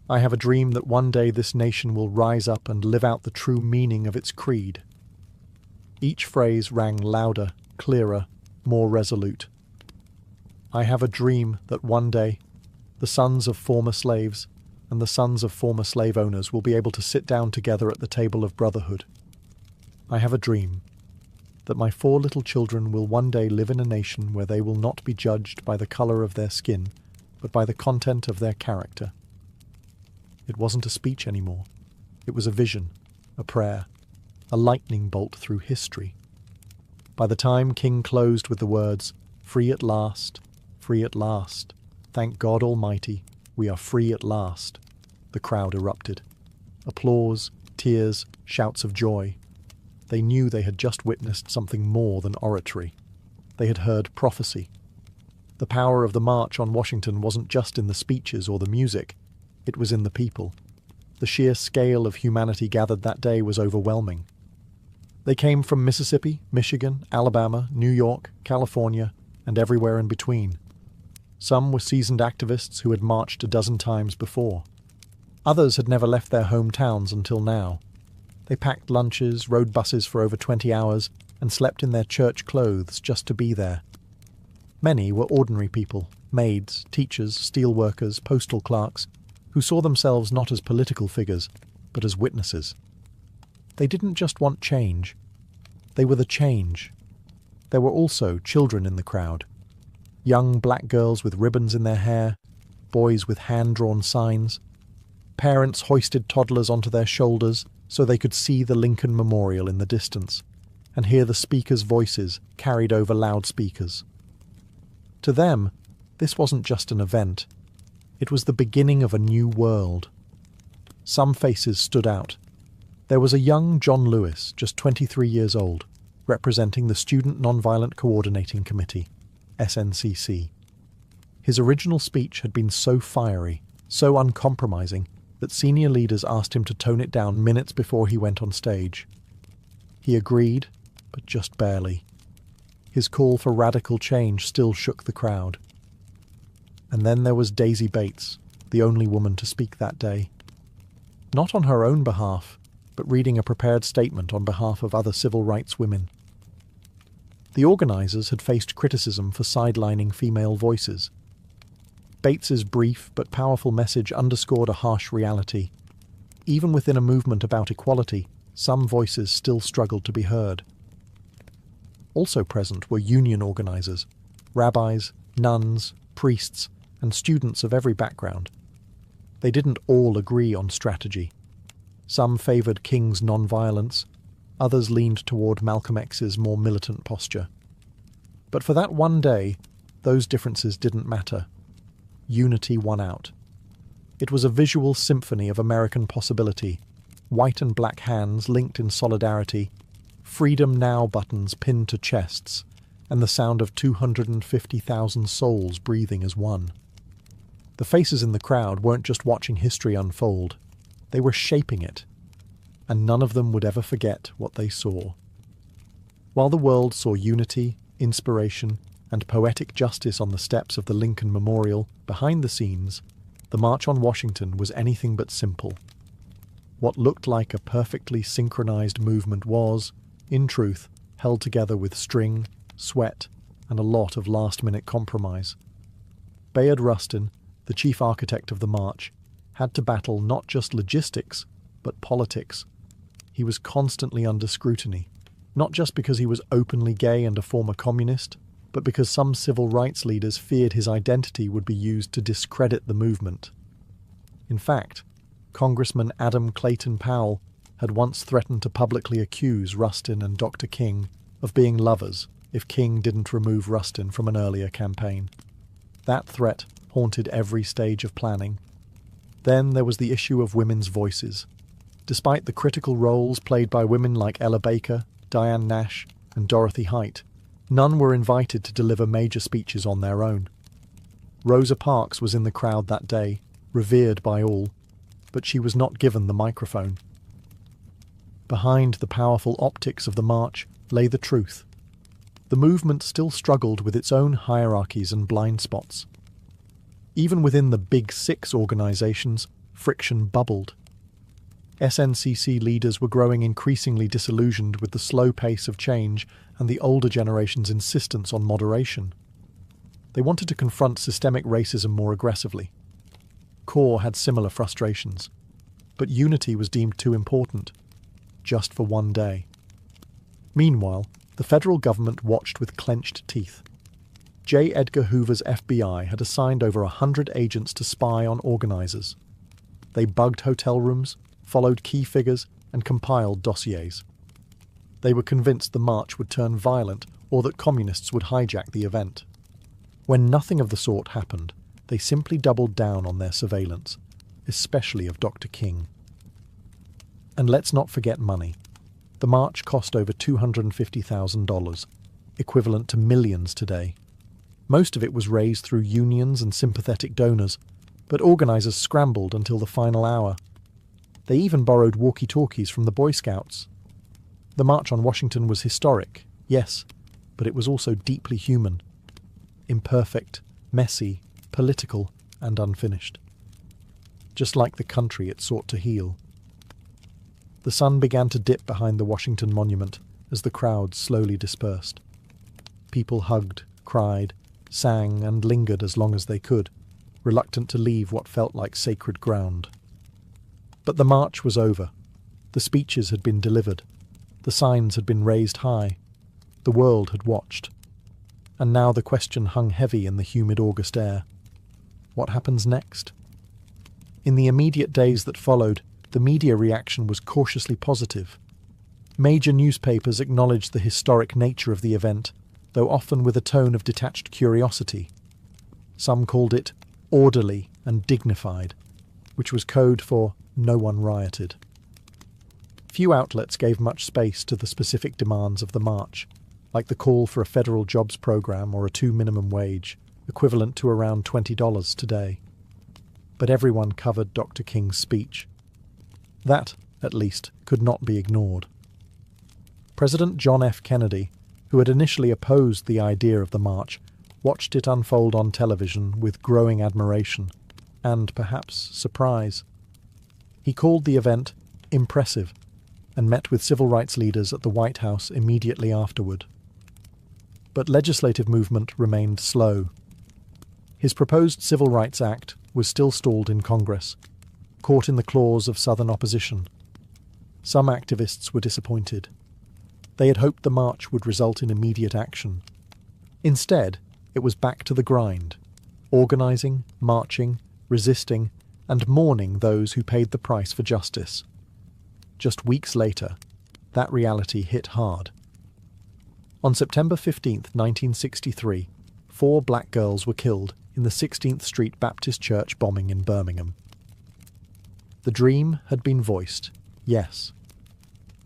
A: "I have a dream that one day this nation will rise up and live out the true meaning of its creed." Each phrase rang louder, clearer, more resolute. "I have a dream that one day..." The sons of former slaves and the sons of former slave owners will be able to sit down together at the table of brotherhood. I have a dream that my 4 little children will one day live in a nation where they will not be judged by the colour of their skin, but by the content of their character. It wasn't a speech anymore. It was a vision, a prayer, a lightning bolt through history. By the time King closed with the words, free at last, thank God Almighty, we are free at last," the crowd erupted. Applause, tears, shouts of joy. They knew they had just witnessed something more than oratory. They had heard prophecy. The power of the March on Washington wasn't just in the speeches or the music. It was in the people. The sheer scale of humanity gathered that day was overwhelming. They came from Mississippi, Michigan, Alabama, New York, California, and everywhere in between. Some were seasoned activists who had marched a dozen times before. Others had never left their hometowns until now. They packed lunches, rode buses for over 20 hours, and slept in their church clothes just to be there. Many were ordinary people, maids, teachers, steel workers, postal clerks, who saw themselves not as political figures, but as witnesses. They didn't just want change. They were the change. There were also children in the crowd. Young black girls with ribbons in their hair, boys with hand-drawn signs. Parents hoisted toddlers onto their shoulders so they could see the Lincoln Memorial in the distance and hear the speakers' voices carried over loudspeakers. To them, this wasn't just an event. It was the beginning of a new world. Some faces stood out. There was a young John Lewis, just 23 years old, representing the Student Nonviolent Coordinating Committee, SNCC. His original speech had been so fiery, so uncompromising, that senior leaders asked him to tone it down minutes before he went on stage. He agreed, but just barely. His call for radical change still shook the crowd. And then there was Daisy Bates, the only woman to speak that day. Not on her own behalf, but reading a prepared statement on behalf of other civil rights women. The organisers had faced criticism for sidelining female voices. Bates's brief but powerful message underscored a harsh reality. Even within a movement about equality, some voices still struggled to be heard. Also present were union organisers, rabbis, nuns, priests, and students of every background. They didn't all agree on strategy. Some favoured King's non-violence, others leaned toward Malcolm X's more militant posture. But for that one day, those differences didn't matter. Unity won out. It was a visual symphony of American possibility, white and black hands linked in solidarity, Freedom Now buttons pinned to chests, and the sound of 250,000 souls breathing as one. The faces in the crowd weren't just watching history unfold, they were shaping it, and none of them would ever forget what they saw. While the world saw unity, inspiration, and poetic justice on the steps of the Lincoln Memorial, behind the scenes, the March on Washington was anything but simple. What looked like a perfectly synchronized movement was, in truth, held together with string, sweat, and a lot of last-minute compromise. Bayard Rustin, the chief architect of the march, had to battle not just logistics, but politics. He was constantly under scrutiny, not just because he was openly gay and a former communist, but because some civil rights leaders feared his identity would be used to discredit the movement. In fact, Congressman Adam Clayton Powell had once threatened to publicly accuse Rustin and Dr. King of being lovers if King didn't remove Rustin from an earlier campaign. That threat haunted every stage of planning. Then there was the issue of women's voices. Despite the critical roles played by women like Ella Baker, Diane Nash, and Dorothy Height, none were invited to deliver major speeches on their own. Rosa Parks was in the crowd that day, revered by all, but she was not given the microphone. Behind the powerful optics of the march lay the truth. The movement still struggled with its own hierarchies and blind spots. Even within the Big Six organisations, friction bubbled. SNCC leaders were growing increasingly disillusioned with the slow pace of change and the older generation's insistence on moderation. They wanted to confront systemic racism more aggressively, CORE had similar frustrations. But unity was deemed too important, just for one day. Meanwhile, the federal government watched with clenched teeth. J. Edgar Hoover's FBI had assigned over 100 agents to spy on organizers. They bugged hotel rooms, followed key figures, and compiled dossiers. They were convinced the march would turn violent or that communists would hijack the event. When nothing of the sort happened, they simply doubled down on their surveillance, especially of Dr. King. And let's not forget money. The march cost over $250,000, equivalent to millions today. Most of it was raised through unions and sympathetic donors, but organizers scrambled until the final hour. They even borrowed walkie-talkies from the Boy Scouts. The March on Washington was historic, yes, but it was also deeply human. Imperfect, messy, political, and unfinished. Just like the country it sought to heal. The sun began to dip behind the Washington Monument as the crowd slowly dispersed. People hugged, cried, sang, and lingered as long as they could, reluctant to leave what felt like sacred ground. But the march was over. The speeches had been delivered. The signs had been raised high. The world had watched. And now the question hung heavy in the humid August air. What happens next? In the immediate days that followed, the media reaction was cautiously positive. Major newspapers acknowledged the historic nature of the event, though often with a tone of detached curiosity. Some called it orderly and dignified, which was code for no one rioted. Few outlets gave much space to the specific demands of the march, like the call for a federal jobs program or a $2 minimum wage, equivalent to around $20 today. But everyone covered Dr. King's speech. That, at least, could not be ignored. President John F. Kennedy, who had initially opposed the idea of the march, watched it unfold on television with growing admiration and, perhaps, surprise. He called the event impressive and met with civil rights leaders at the White House immediately afterward. But legislative movement remained slow. His proposed Civil Rights Act was still stalled in Congress, caught in the claws of Southern opposition. Some activists were disappointed. They had hoped the march would result in immediate action. Instead, it was back to the grind, organizing, marching, resisting, and mourning those who paid the price for justice. Just weeks later, that reality hit hard. On September 15, 1963, 4 black girls were killed in the 16th Street Baptist Church bombing in Birmingham. The dream had been voiced, yes,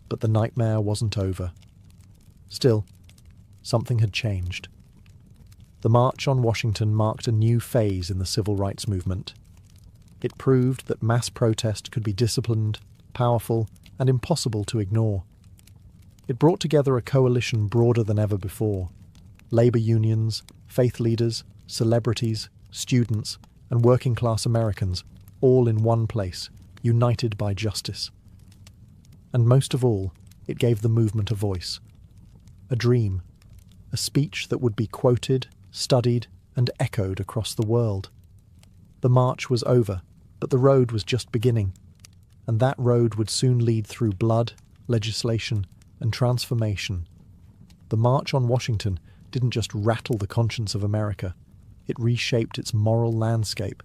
A: but the nightmare wasn't over. Still, something had changed. The March on Washington marked a new phase in the civil rights movement. It proved that mass protest could be disciplined, powerful, and impossible to ignore. It brought together a coalition broader than ever before. Labor unions, faith leaders, celebrities, students, and working-class Americans, all in one place, united by justice. And most of all, it gave the movement a voice. A dream. A speech that would be quoted, studied, and echoed across the world. The march was over, but the road was just beginning. And that road would soon lead through blood, legislation, and transformation. The March on Washington didn't just rattle the conscience of America, it reshaped its moral landscape.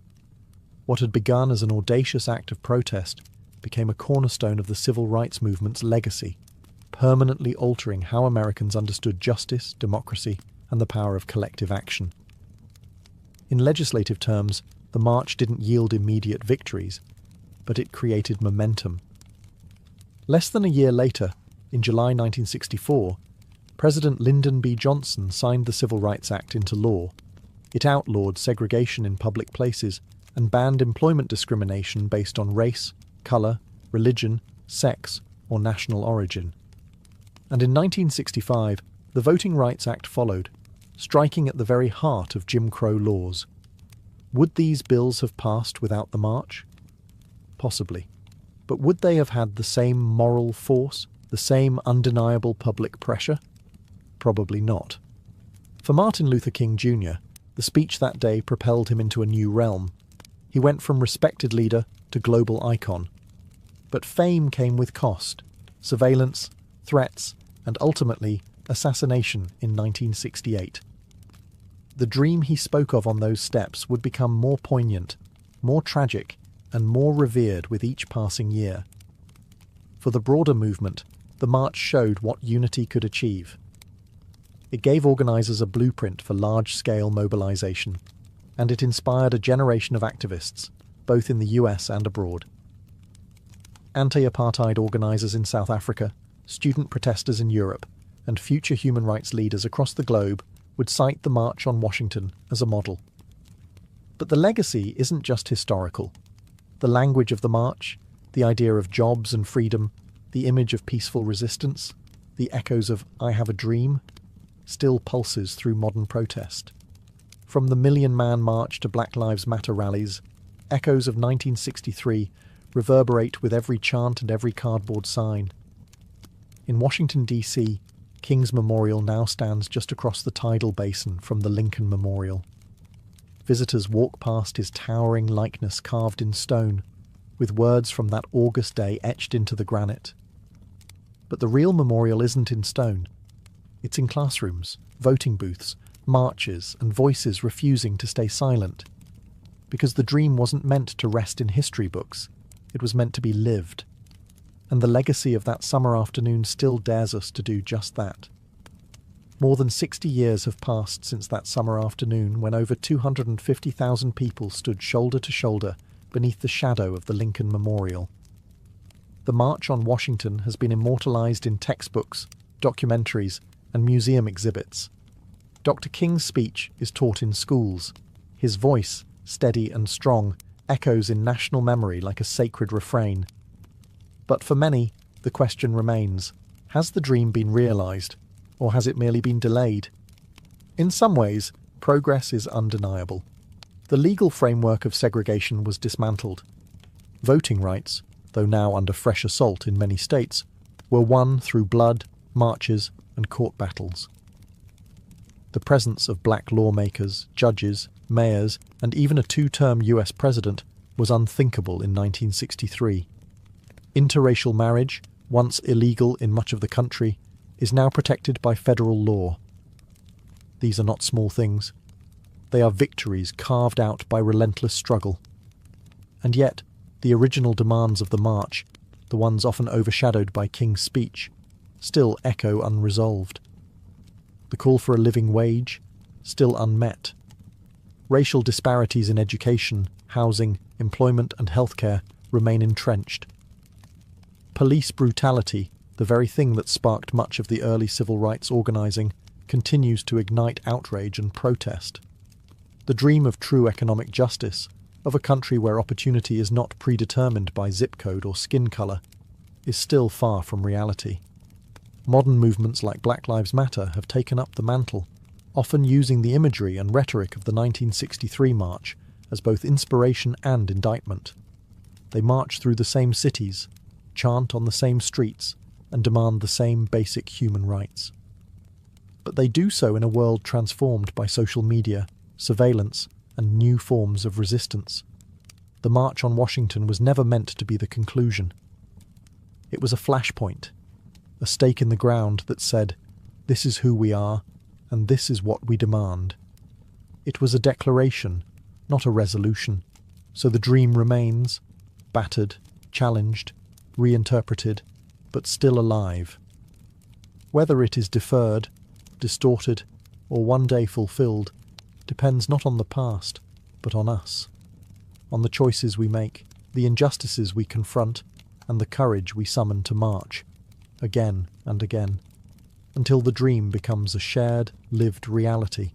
A: What had begun as an audacious act of protest became a cornerstone of the civil rights movement's legacy, permanently altering how Americans understood justice, democracy, and the power of collective action. In legislative terms, the march didn't yield immediate victories, but it created momentum. Less than a year later, in July 1964, President Lyndon B. Johnson signed the Civil Rights Act into law. It outlawed segregation in public places and banned employment discrimination based on race, colour, religion, sex, or national origin. And in 1965, the Voting Rights Act followed, striking at the very heart of Jim Crow laws. Would these bills have passed without the march? Possibly. But would they have had the same moral force, the same undeniable public pressure? Probably not. For Martin Luther King Jr., the speech that day propelled him into a new realm. He went from respected leader to global icon. But fame came with cost: surveillance, threats, and ultimately assassination in 1968. The dream he spoke of on those steps would become more poignant, more tragic, and more revered with each passing year. For the broader movement, the march showed what unity could achieve. It gave organisers a blueprint for large-scale mobilisation, and it inspired a generation of activists, both in the US and abroad. Anti-apartheid organisers in South Africa, student protesters in Europe, and future human rights leaders across the globe would cite the March on Washington as a model. But the legacy isn't just historical. The language of the march, the idea of jobs and freedom, the image of peaceful resistance, the echoes of "I have a dream," still pulses through modern protest. From the Million-Man March to Black Lives Matter rallies, echoes of 1963 reverberate with every chant and every cardboard sign. In Washington, D.C., King's Memorial now stands just across the tidal basin from the Lincoln Memorial. Visitors walk past his towering likeness carved in stone, with words from that August day etched into the granite. But the real memorial isn't in stone. It's in classrooms, voting booths, marches, and voices refusing to stay silent. Because the dream wasn't meant to rest in history books, it was meant to be lived. And the legacy of that summer afternoon still dares us to do just that. More than 60 years have passed since that summer afternoon when over 250,000 people stood shoulder to shoulder beneath the shadow of the Lincoln Memorial. The March on Washington has been immortalized in textbooks, documentaries, and museum exhibits. Dr. King's speech is taught in schools. His voice, steady and strong, echoes in national memory like a sacred refrain. But for many, the question remains: has the dream been realized, or has it merely been delayed? In some ways, progress is undeniable. The legal framework of segregation was dismantled. Voting rights, though now under fresh assault in many states, were won through blood, marches, and court battles. The presence of black lawmakers, judges, mayors, and even a two-term US president was unthinkable in 1963. Interracial marriage, once illegal in much of the country, is now protected by federal law. These are not small things. They are victories carved out by relentless struggle. And yet, the original demands of the march, the ones often overshadowed by King's speech, still echo unresolved. The call for a living wage, still unmet. Racial disparities in education, housing, employment and healthcare remain entrenched. Police brutality, the very thing that sparked much of the early civil rights organising, continues to ignite outrage and protest. The dream of true economic justice, of a country where opportunity is not predetermined by zip code or skin colour, is still far from reality. Modern movements like Black Lives Matter have taken up the mantle, often using the imagery and rhetoric of the 1963 march as both inspiration and indictment. They march through the same cities, chant on the same streets, and demand the same basic human rights. But they do so in a world transformed by social media, surveillance, and new forms of resistance. The March on Washington was never meant to be the conclusion. It was a flashpoint, a stake in the ground that said, "This is who we are, and this is what we demand." It was a declaration, not a resolution, so the dream remains, battered, challenged, reinterpreted, but still alive. Whether it is deferred, distorted, or one day fulfilled depends not on the past, but on us, on the choices we make, the injustices we confront, and the courage we summon to march, again and again, until the dream becomes a shared, lived reality.